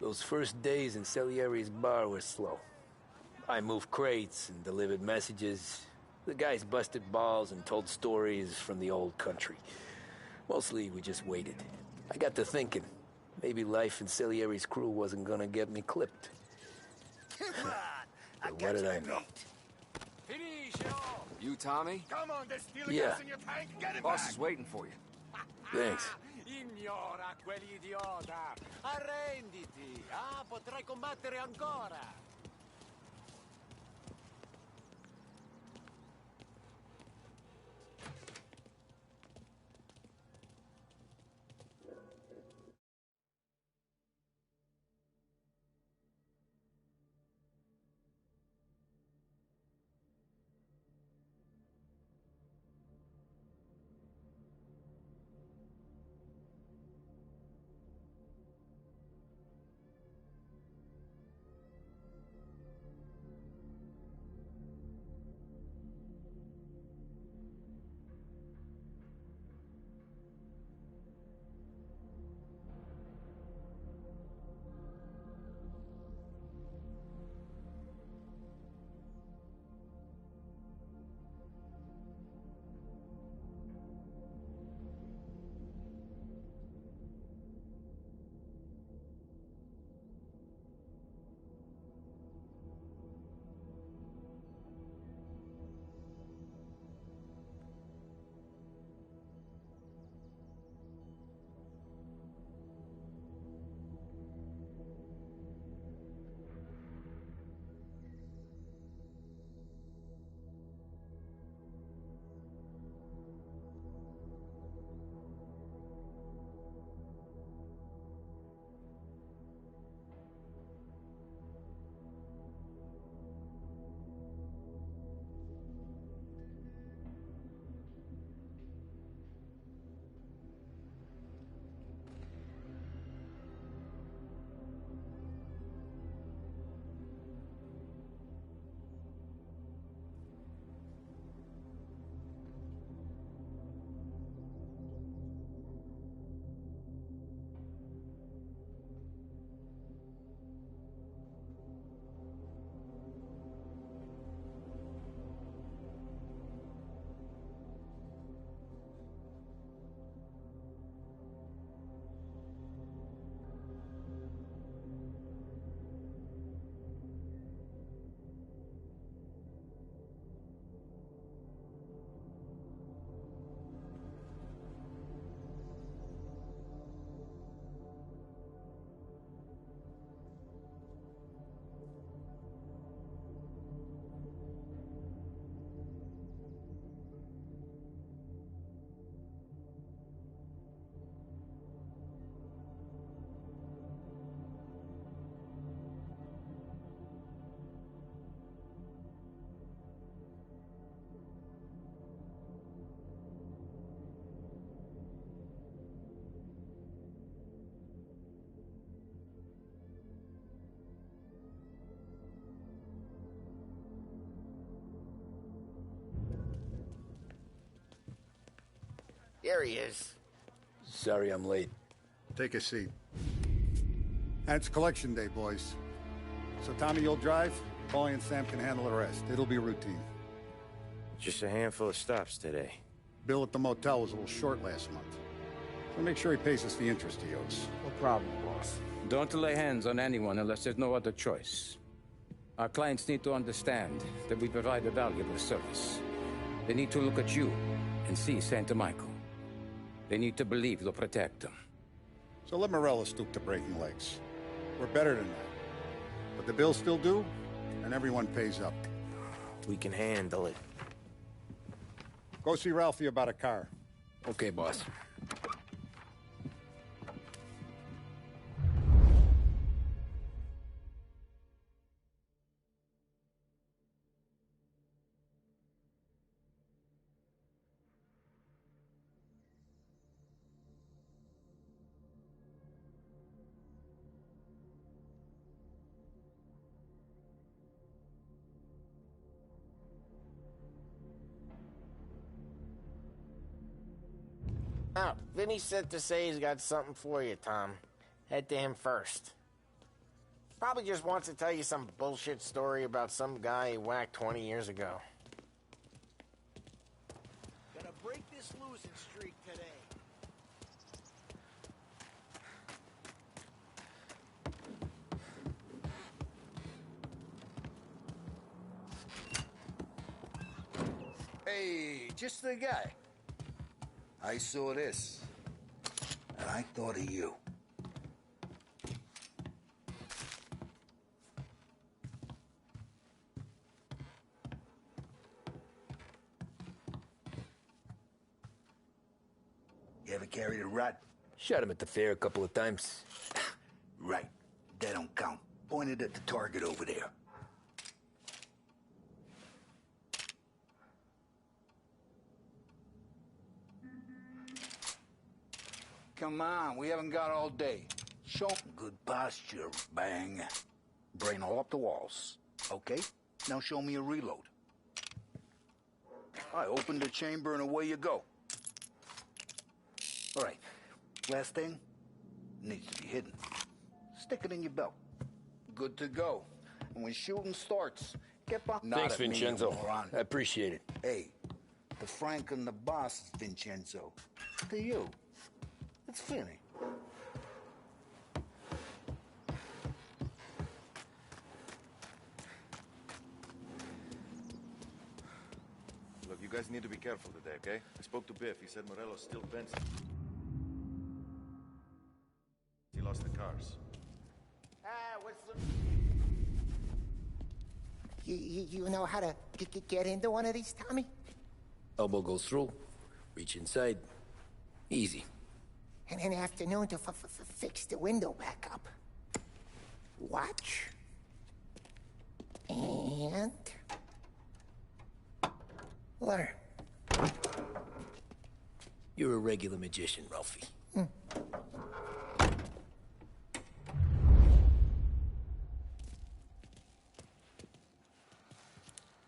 Those first days in Salieri's bar were slow. I moved crates and delivered messages. The guys busted balls and told stories from the old country. Mostly, we just waited. I got to thinking, maybe life in Salieri's crew wasn't gonna get me clipped. But what did I know? You, Tommy? Come on, there's still Yeah. gas in your tank. Get it Boss back. is waiting for you. Thanks. Ignora quell'idiota. Arrenditi. Potrai combattere ancora. Here he is. Sorry I'm late. Take a seat. And it's collection day, boys. So Tommy, you'll drive. Paulie and Sam can handle the rest. It'll be routine. Just a handful of stops today. Bill at the motel was a little short last month. So make sure he pays us the interest he owes. No problem, boss. Don't lay hands on anyone unless there's no other choice. Our clients need to understand that we provide a valuable service. They need to look at you and see Santa Michael. They need to believe you'll protect them. So let Morello stoop to breaking legs. We're better than that. But the bill's still due, and everyone pays up. We can handle it. Go see Ralphie about a car. Okay, boss. Oh, Vinny sent to say he's got something for you, Tom. Head to him first. Probably just wants to tell you some bullshit story about some guy he whacked 20 years ago. Gonna break this losing streak today. Hey, just the guy. I saw this, and I thought of you. You ever carried a rat? Shot him at the fair a couple of times. Right. That don't count. Pointed at the target over there. Come on, we haven't got all day. Show good posture, bang. Brain all up the walls. Okay? Now show me a reload. I opened the chamber and away you go. All right. Last thing needs to be hidden. Stick it in your belt. Good to go. And when shooting starts, get behind. Thanks, Vincenzo. I appreciate it. Hey, the Frank and the boss is Vincenzo. To you, it's Finny. Look, you guys need to be careful today, okay? I spoke to Biff. He said Morello's still bent. He lost the cars. What's the... You know how to get into one of these, Tommy? Elbow goes through. Reach inside. Easy. And an afternoon to fix the window back up. Watch. And... learn. You're a regular magician, Ralphie.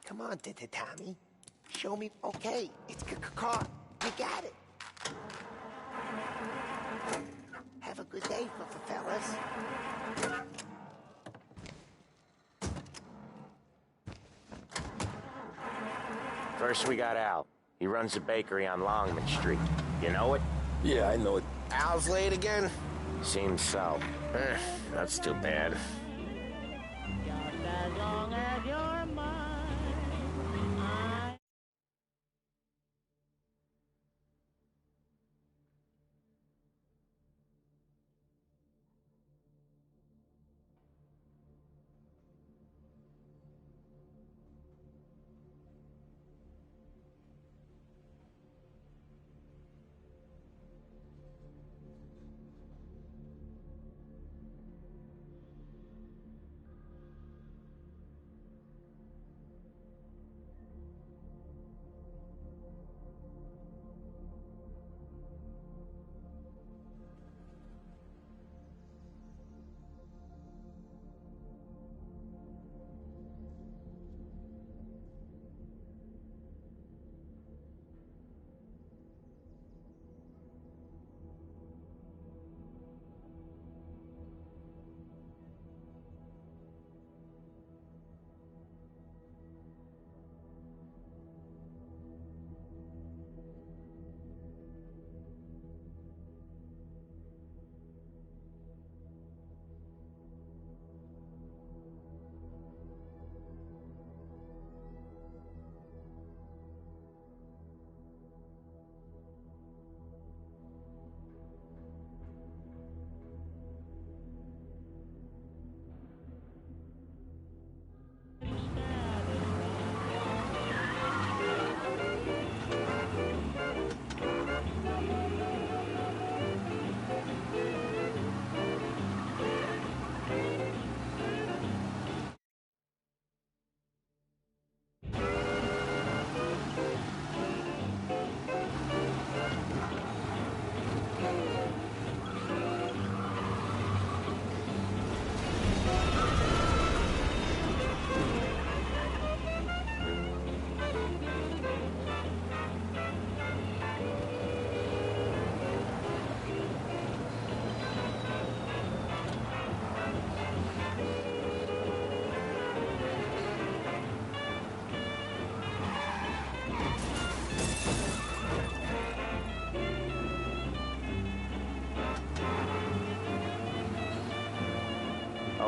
Come on, Tommy. Show me. Okay, it's caught. You got it. Have a good day, fellas. First we got Al. He runs a bakery on Longman Street. You know it? Yeah, I know it. Al's late again? Seems so. That's too bad. As long as you're mine.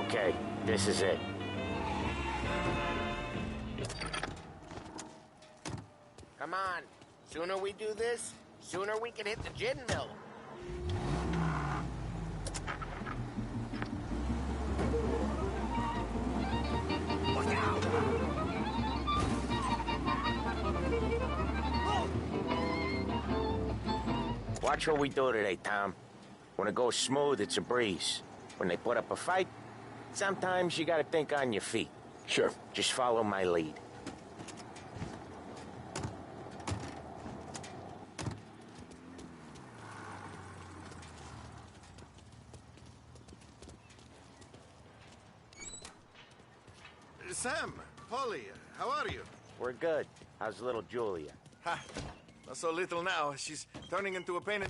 Okay, this is it. Come on. Sooner we do this, sooner we can hit the gin mill. Look out! Watch what we do today, Tom. When it goes smooth, it's a breeze. When they put up a fight, sometimes you gotta think on your feet. Sure. Just follow my lead. Sam, Polly, how are you? We're good. How's little Julia? Ha! Not so little now. She's turning into a pain in...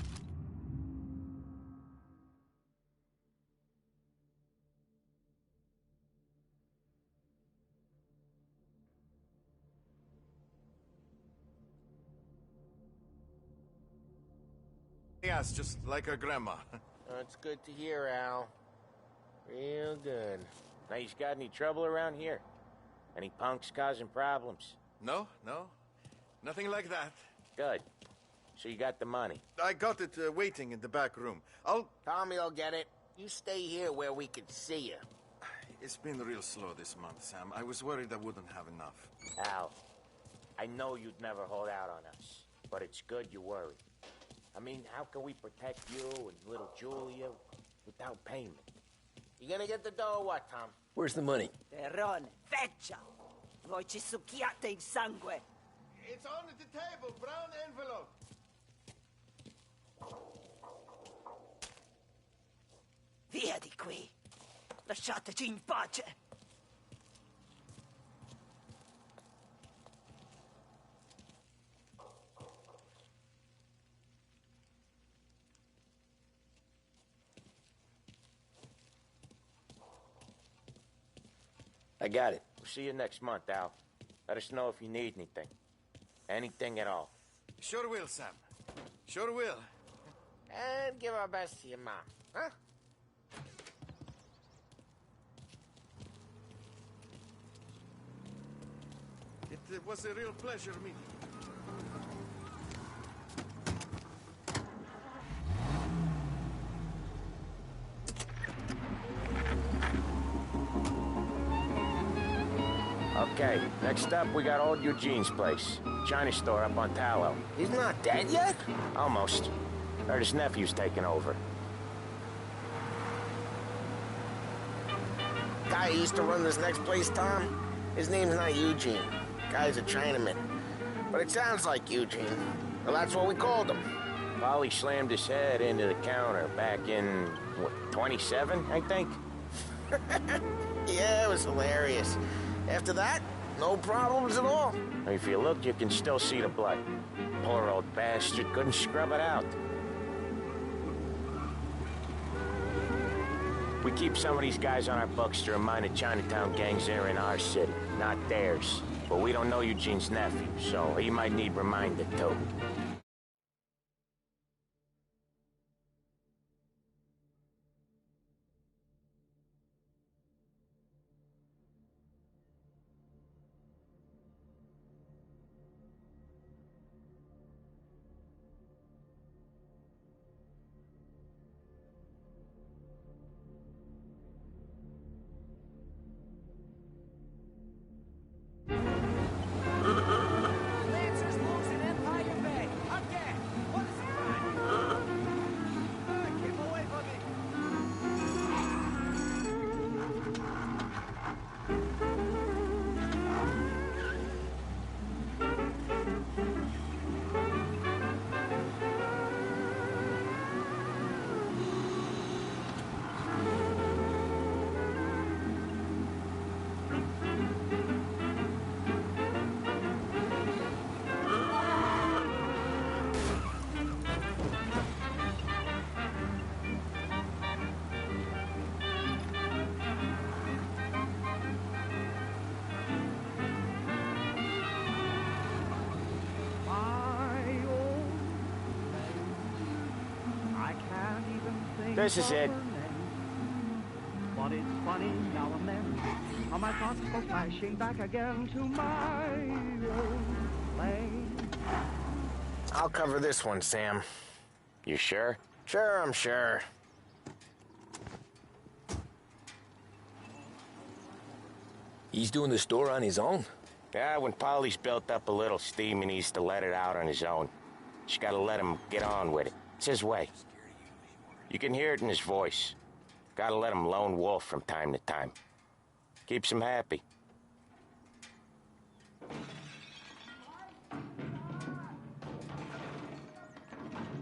Yes, just like her grandma. It's good to hear, Al. Real good. Now, you got any trouble around here? Any punks causing problems? No, no. Nothing like that. Good. So you got the money? I got it waiting in the back room. Tommy will get it. You stay here where we can see you. It's been real slow this month, Sam. I was worried I wouldn't have enough. Al, I know you'd never hold out on us, but it's good you worry. I mean, how can we protect you and little Julia without payment? You gonna get the dough or what, Tom? Where's the money? Terrone, feccia! Voi ci succhiate il sangue! It's on the table, brown envelope. Via di qui! Lasciateci in pace! I got it. We'll see you next month, Al. Let us know if you need anything. Anything at all. Sure will, Sam. Sure will. And give our best to your mom, huh? It was a real pleasure meeting you. Okay, next up, we got old Eugene's place. China store up on Tallow. He's not dead yet? Almost. Heard his nephew's taking over. Guy who used to run this next place, Tom, his name's not Eugene. Guy's a Chinaman. But it sounds like Eugene. Well, that's what we called him. Polly slammed his head into the counter back in, what, 27, I think? Yeah, it was hilarious. After that, no problems at all. If you look, you can still see the blood. Poor old bastard couldn't scrub it out. We keep some of these guys on our books to remind the Chinatown gangs they're in our city, not theirs. But we don't know Eugene's nephew, so he might need reminded too. Lancers losing Empire Bay! Up there! What is it, man? Keep away from me! This is it. but it's funny now and then how my thoughts go flashing back again to my old flame. I'll cover this one, Sam. You sure? Sure, I'm sure. He's doing the store on his own? Yeah, when Polly's built up a little steam, he needs to let it out on his own. Just gotta let him get on with it. It's his way. You can hear it in his voice. Gotta let him lone wolf from time to time. Keeps him happy.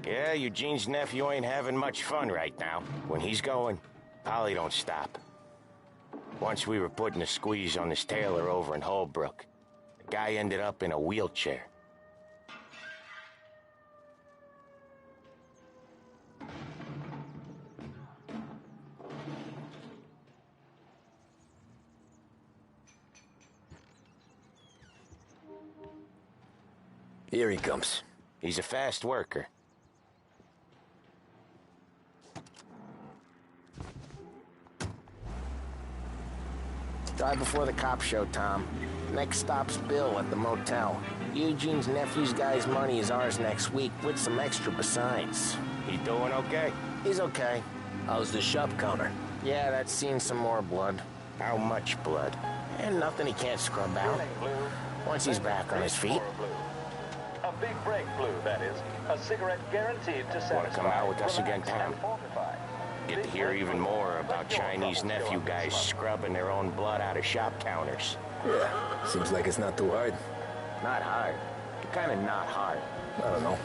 Yeah, Eugene's nephew ain't having much fun right now. When he's going, Polly don't stop. Once we were putting a squeeze on this tailor over in Holbrook. The guy ended up in a wheelchair. Here he comes. He's a fast worker. Drive before the cops show, Tom. Next stop's Bill at the motel. Eugene's nephew's guy's money is ours next week, with some extra besides. He doing okay? He's okay. How's the shop counter? Yeah, that's seen some more blood. How much blood? And nothing he can't scrub out. Once he's back on his feet. A big break blue, that is. A cigarette guaranteed to satisfy. Want to come out with us again, Tom? Get to hear even more about Chinese nephew guys scrubbing their own blood out of shop counters. Yeah, seems like it's not too hard. Not hard. Kind of not hard. I don't know.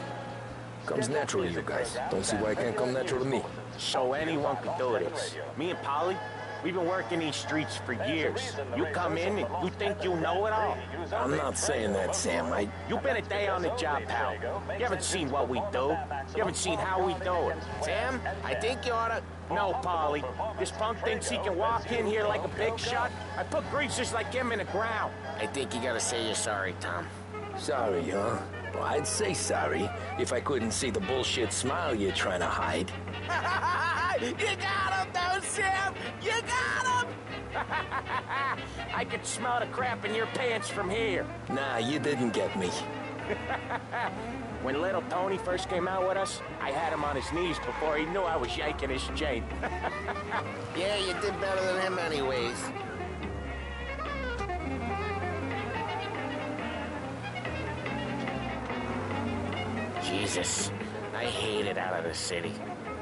Comes natural to you guys. Don't see why it can't come natural to me. So anyone could do this. Me and Polly, we've been working these streets for years. You come in and you think you know it all. I'm not saying that, Sam. You've been a day on the job, pal. You haven't seen what we do. You haven't seen how we do it. Sam, I think you ought to... No, Polly. This punk thinks he can walk in here like a big shot. I put greasers like him in the ground. I think you gotta say you're sorry, Tom. Sorry, huh? Well, I'd say sorry if I couldn't see the bullshit smile you're trying to hide. You got him, though, Sam! You got him! I could smell the crap in your pants from here. Nah, you didn't get me. When little Tony first came out with us, I had him on his knees before he knew I was yanking his chain. Yeah, you did better than him anyways. Jesus, I hate it out of the city.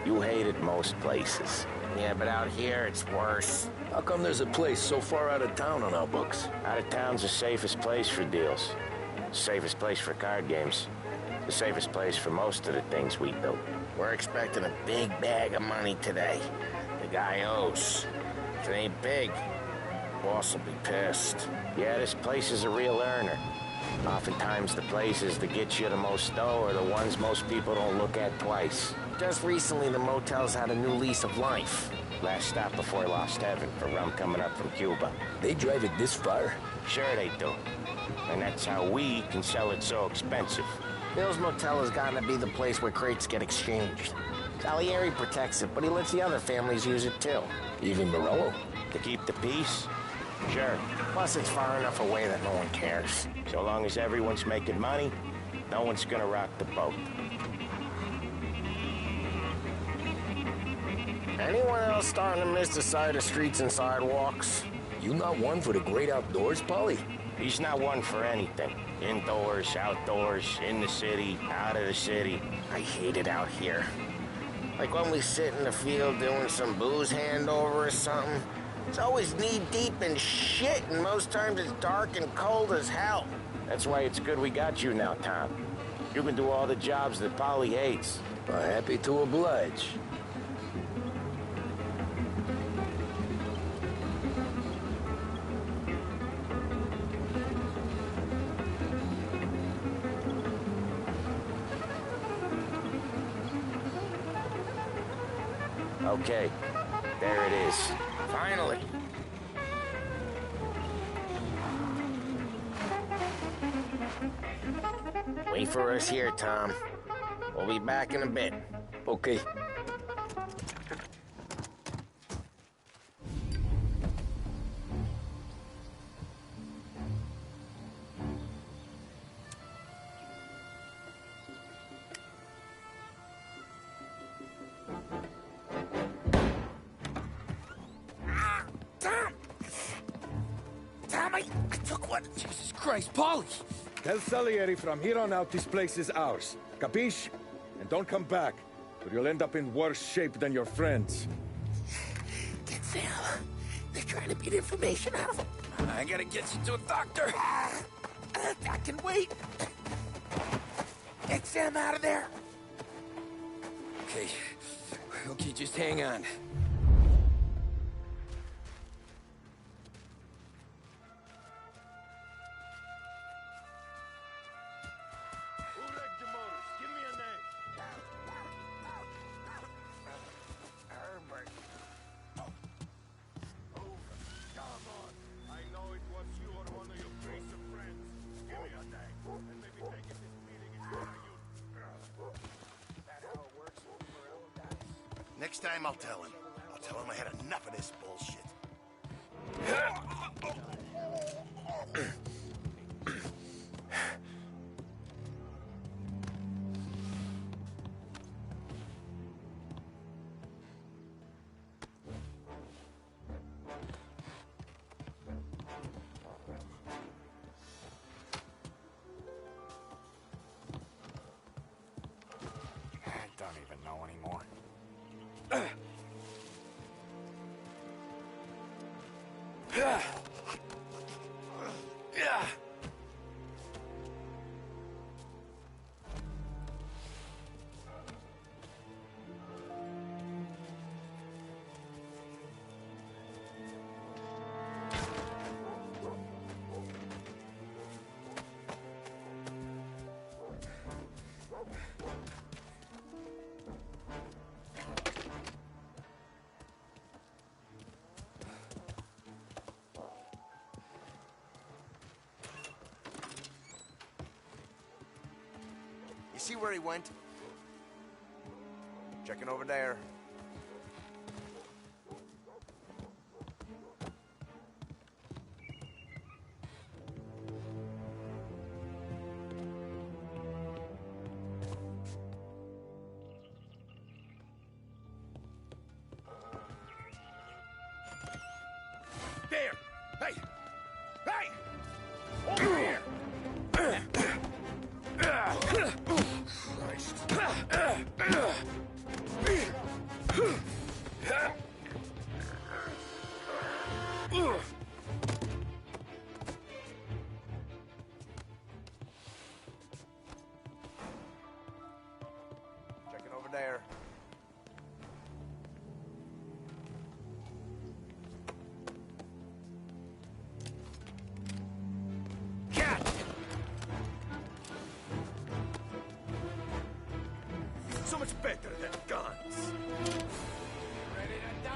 You hate it most places. Yeah, but out here, it's worse. How come there's a place so far out of town on our books? Out of town's the safest place for deals. Safest place for card games. The safest place for most of the things we do. We're expecting a big bag of money today. The guy owes. If it ain't big, boss will be pissed. Yeah, this place is a real earner. Oftentimes the places that get you the most dough are the ones most people don't look at twice. Just recently, the motel's had a new lease of life. Last stop before Lost Heaven for rum coming up from Cuba. They drive it this far? Sure they do. And that's how we can sell it so expensive. Bill's Motel has gotten to be the place where crates get exchanged. Salieri protects it, but he lets the other families use it too. Even Morello? To keep the peace? Sure. Plus, it's far enough away that no one cares. So long as everyone's making money, no one's gonna rock the boat. Anyone else starting to miss the sight of streets and sidewalks? You not one for the great outdoors, Polly? He's not one for anything. Indoors, outdoors, in the city, out of the city. I hate it out here. Like when we sit in the field doing some booze handover or something. It's always knee-deep in shit, and most times it's dark and cold as hell. That's why it's good we got you now, Tom. You can do all the jobs that Polly hates. Happy to oblige. Okay, there it is. Finally. Wait for us here, Tom. We'll be back in a bit. Okay. What? Jesus Christ, Paulie! Tell Salieri from here on out this place is ours. Capiche? And don't come back, or you'll end up in worse shape than your friends. Get Sam. They're trying to beat information out of him. I gotta get you to a doctor. I can wait. Get Sam out of there. Okay. Okay, just hang on. Next time I'll tell him. I'll tell him I had enough of this bullshit. I don't even know anymore. You see where he went? Checking over there. There! Hey! Hey! Over here! Checking over there. So much better than guns. Ready to die?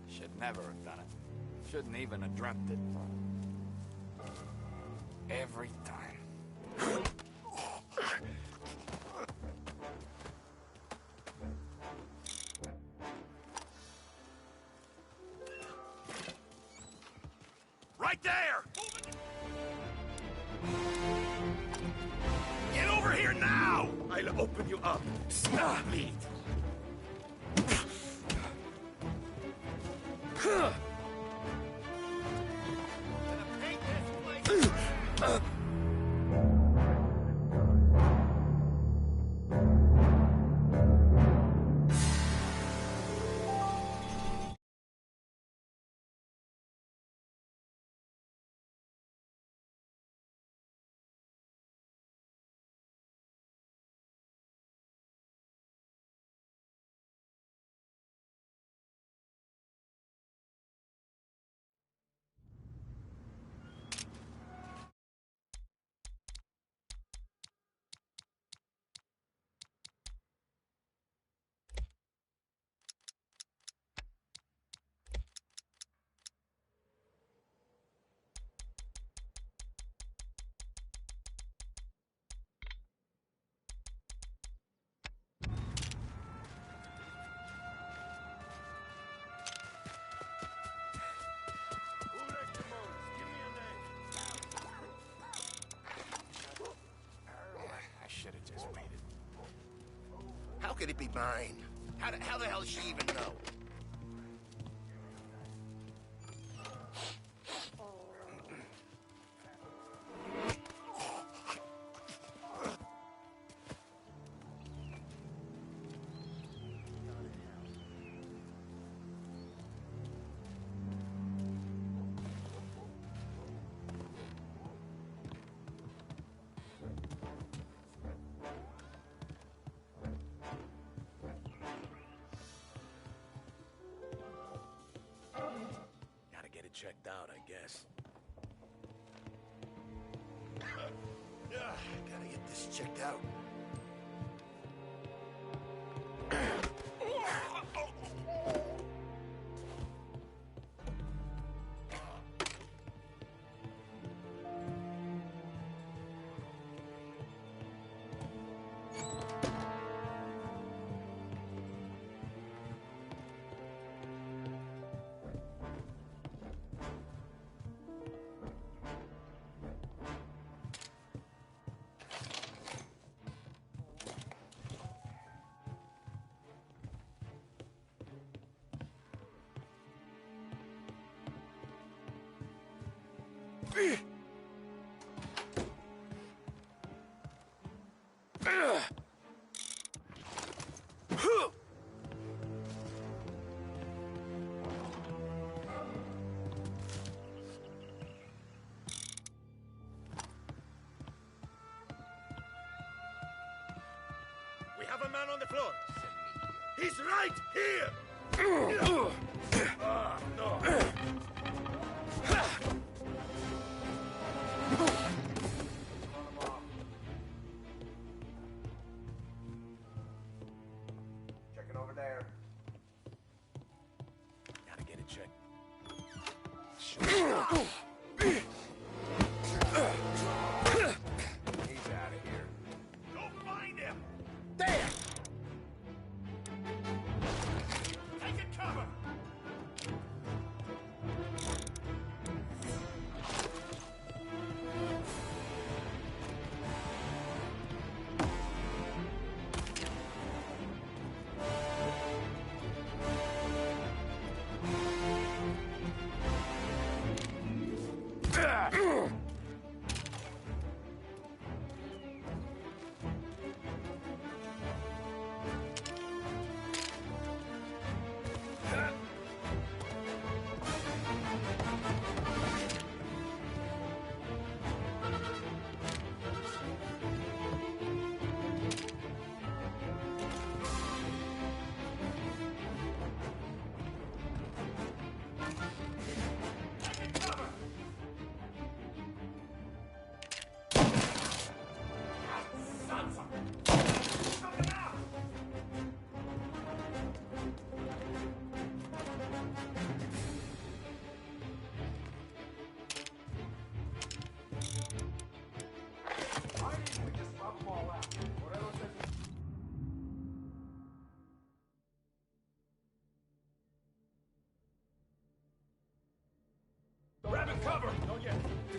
Should never have done it. Shouldn't even have dreamt it. Every time. Right there! Get over here now! I'll open you up. Stop me! How could it be mine? How the hell does she even know? Checked out, I guess. Gotta get this checked out. We have a man on the floor. He's right here! No. Check it over there. Gotta get it checked. He's out of here. Go find him! There! Take it cover!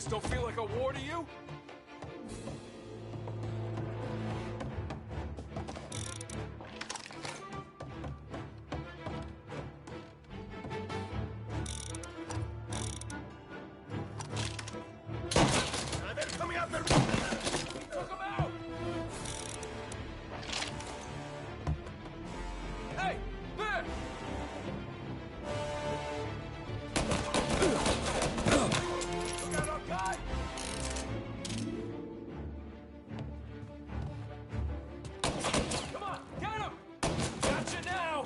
This don't feel like a war to you? They're coming out there! Took them out! Hey! There! Look out, our guy! Come on, get him! Gotcha now!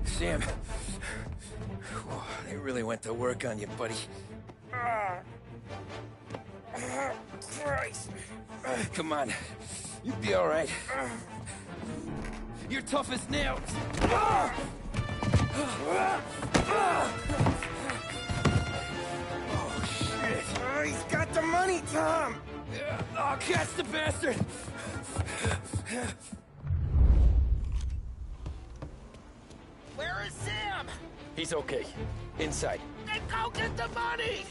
Sam. They really went to work on you, buddy. Christ! Come on. You'll be all right. You're tough as nails. Oh, shit. He's got the money, Tom! Oh, catch the bastard! Where is Sam? He's okay. Inside. Then go get the money!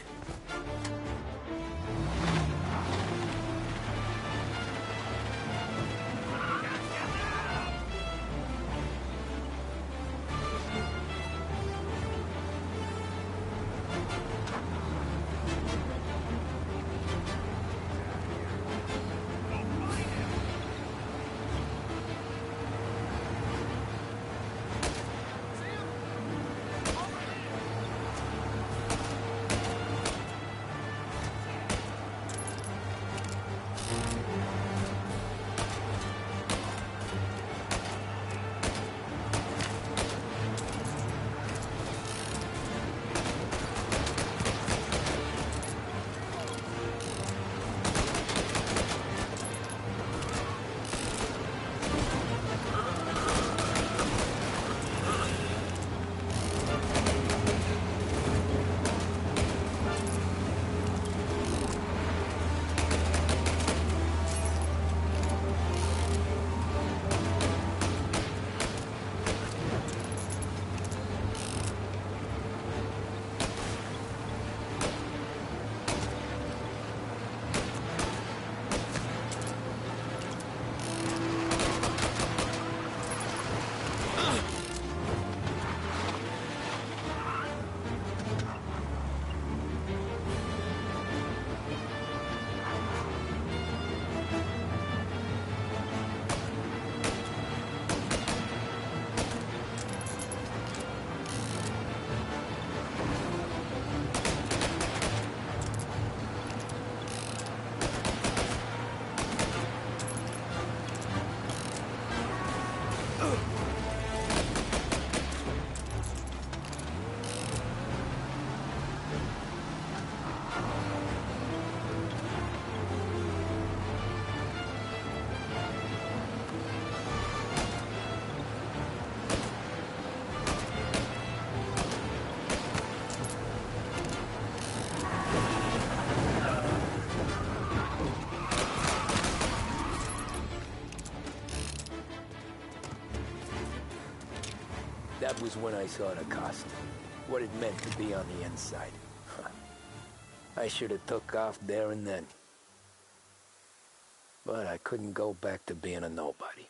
That was when I saw the cost. What it meant to be on the inside. I should have took off there and then. But I couldn't go back to being a nobody.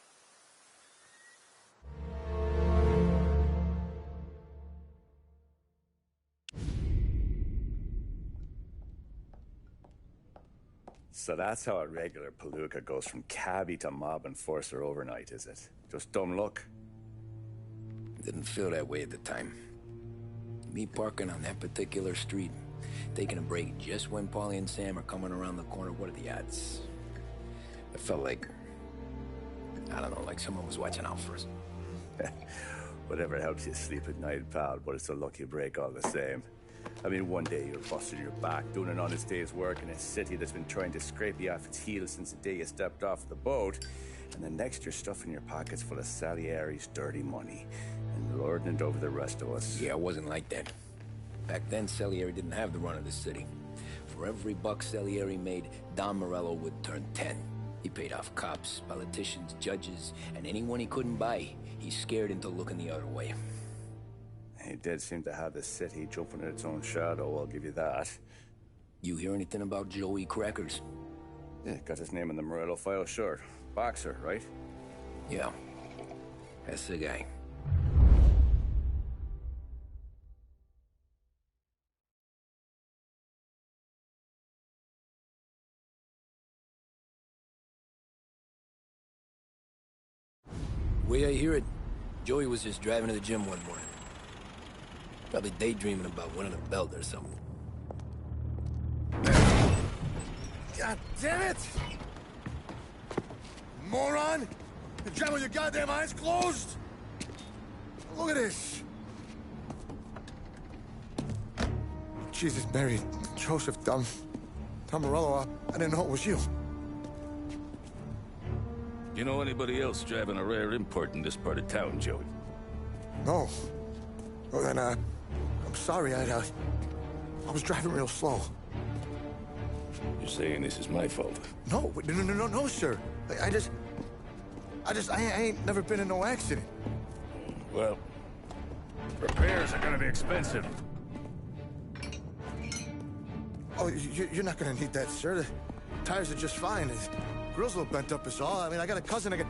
So that's how a regular palooka goes from cabbie to mob enforcer overnight, is it? Just dumb luck? Didn't feel that way at the time. Me parking on that particular street, taking a break just when Paulie and Sam are coming around the corner, what are the odds? I felt like, I don't know, like someone was watching out for us. Whatever helps you sleep at night, pal, but it's a lucky break all the same. I mean, one day you're busting your back, doing an honest day's work in a city that's been trying to scrape you off its heels since the day you stepped off the boat, and the next you're stuffing your pockets full of Salieri's dirty money and lording it over the rest of us. Yeah, it wasn't like that. Back then, Salieri didn't have the run of the city. For every buck Salieri made, Don Morello would turn 10. He paid off cops, politicians, judges, and anyone he couldn't buy, he scared into looking the other way. He did seem to have the city jumping at its own shadow, I'll give you that. You hear anything about Joey Crackers? Yeah, got his name in the Morello file, sure. Boxer, right? Yeah, that's the guy. The way I hear it, Joey was just driving to the gym one morning. Probably daydreaming about winning a belt or something. God damn it! Moron! You're driving with your goddamn eyes closed? Look at this! Jesus, Mary, Joseph, Tom Morello, I didn't know it was you. You know anybody else driving a rare import in this part of town, Joey? No. Well, then, I'm sorry, I was driving real slow. You're saying this is my fault? No, no, sir. I ain't never been in no accident. Well, repairs are gonna be expensive. Oh, you're not gonna need that, sir. The tires are just fine. The grill's a little bent up is all. I mean, I got a cousin I can...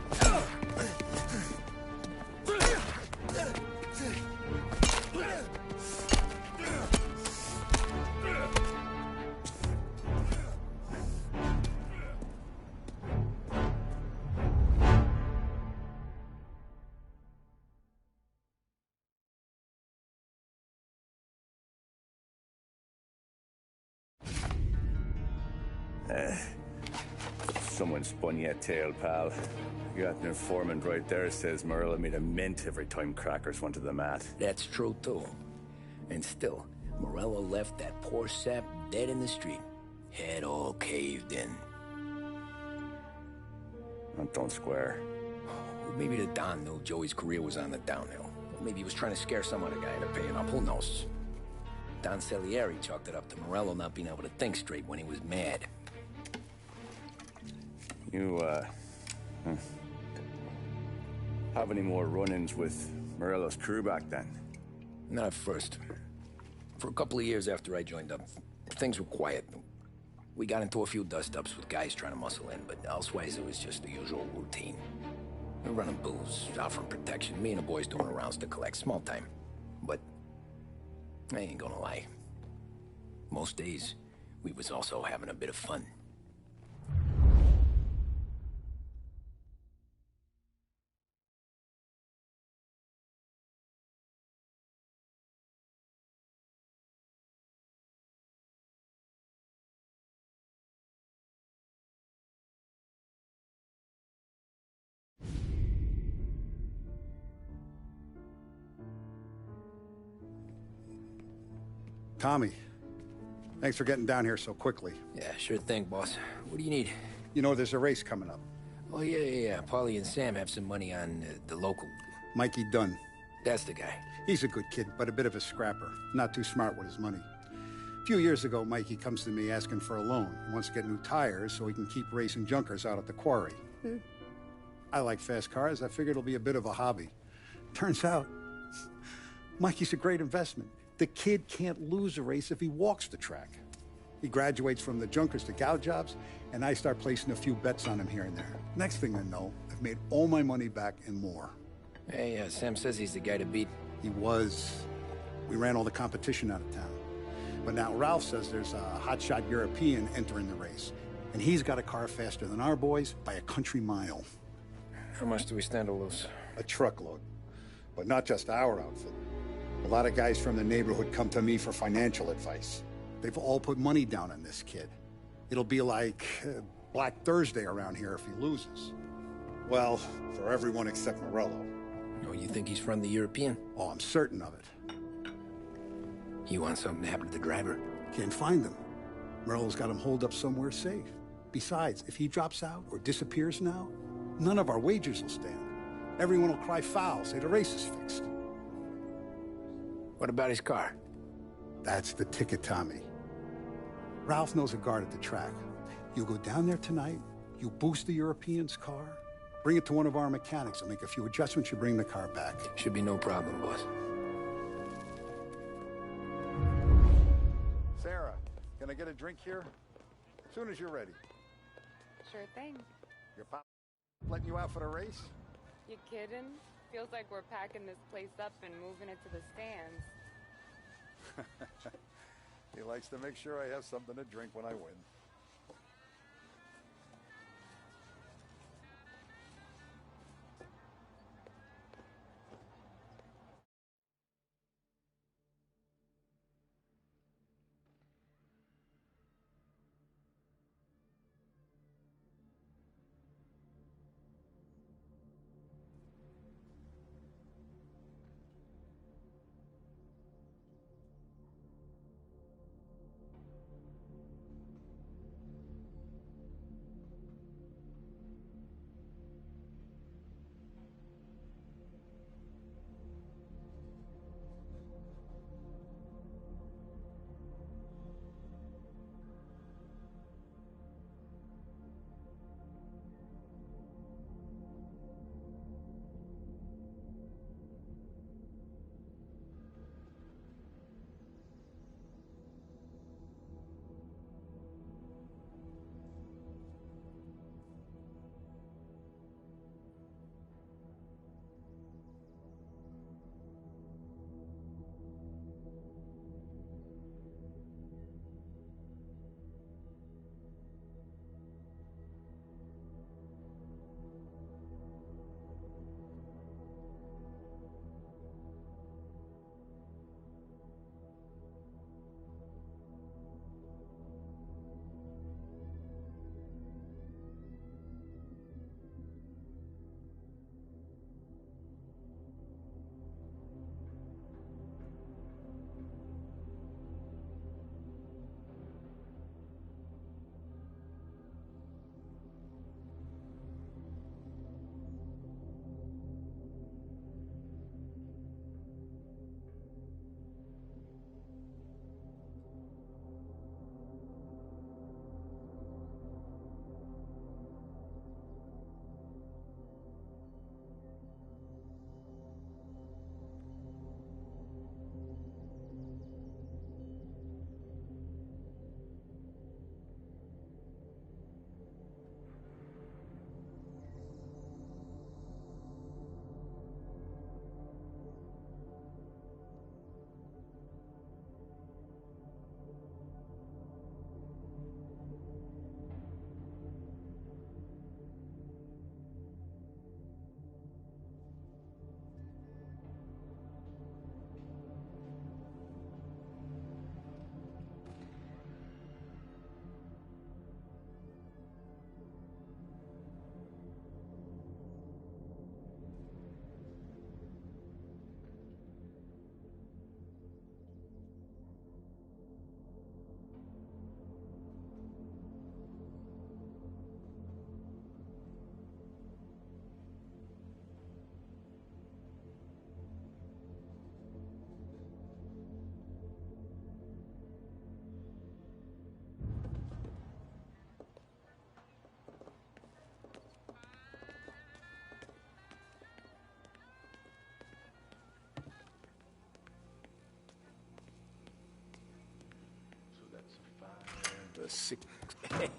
Someone spun you a tail, pal. You got an informant right there says Morello made a mint every time Crackers went to the mat. That's true, too. And still, Morello left that poor sap dead in the street. Head all caved in. That don't square. Maybe the Don knew Joey's career was on the downhill. Or maybe he was trying to scare some other guy into paying up. Who knows? Don Salieri chalked it up to Morello not being able to think straight when he was mad. You, have any more run-ins with Morello's crew back then? Not at first. For a couple of years after I joined up, things were quiet. We got into a few dust-ups with guys trying to muscle in, but elsewise it was just the usual routine. We're running booze, offering protection, me and the boys doing rounds to collect, small time. But I ain't gonna lie. Most days, we was also having a bit of fun. Tommy, thanks for getting down here so quickly. Yeah, sure thing, boss. What do you need? You know, there's a race coming up. Oh, yeah. Paulie and Sam have some money on the local... Mikey Dunn. That's the guy. He's a good kid, but a bit of a scrapper. Not too smart with his money. A few years ago, Mikey comes to me asking for a loan. He wants to get new tires so he can keep racing junkers out at the quarry. I like fast cars. I figured it'll be a bit of a hobby. Turns out, Mikey's a great investment. The kid can't lose a race if he walks the track. He graduates from the junkers to gal jobs, and I start placing a few bets on him here and there. Next thing I know, I've made all my money back and more. Hey, Sam says he's the guy to beat. He was. We ran all the competition out of town. But now Ralph says there's a hotshot European entering the race, and he's got a car faster than our boys by a country mile. How much do we stand to lose? A truckload. But not just our outfit. A lot of guys from the neighborhood come to me for financial advice. They've all put money down on this kid. It'll be like Black Thursday around here if he loses. Well, for everyone except Morello. Oh, you think he's from the European? Oh, I'm certain of it. You want something to happen to the driver? Can't find him. Morello's got him holed up somewhere safe. Besides, if he drops out or disappears now, none of our wagers will stand. Everyone will cry foul, say the race is fixed. What about his car? That's the ticket, Tommy. Ralph knows a guard at the track. You go down there tonight, you boost the European's car, bring it to one of our mechanics and make a few adjustments, you bring the car back. Should be no problem, boss. Sarah, can I get a drink here? As soon as you're ready. Sure thing. Your pop letting you out for the race? You kidding? Feels like we're packing this place up and moving it to the stands. He likes to make sure I have something to drink when I win.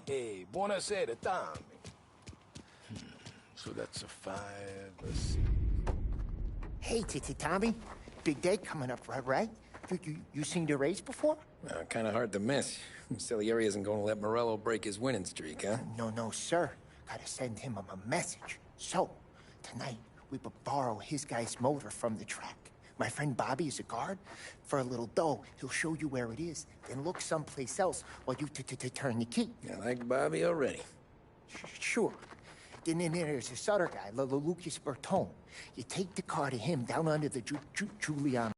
Hey, buonasera, Tommy. So that's a 5, a 6. Hey, Tommy. Big day coming up, right? You seen the race before? Kind of hard to miss. Salieri isn't going to let Morello break his winning streak, huh? No, sir. Gotta send him a message. So, tonight, We borrow his guy's motor from the track. My friend Bobby is a guard. For a little dough, he'll show you where it is, then look someplace else while you turn the key. I like Bobby already. Sure. Then there's this other guy, Lucas Bertone. You take the car to him down under the Juliana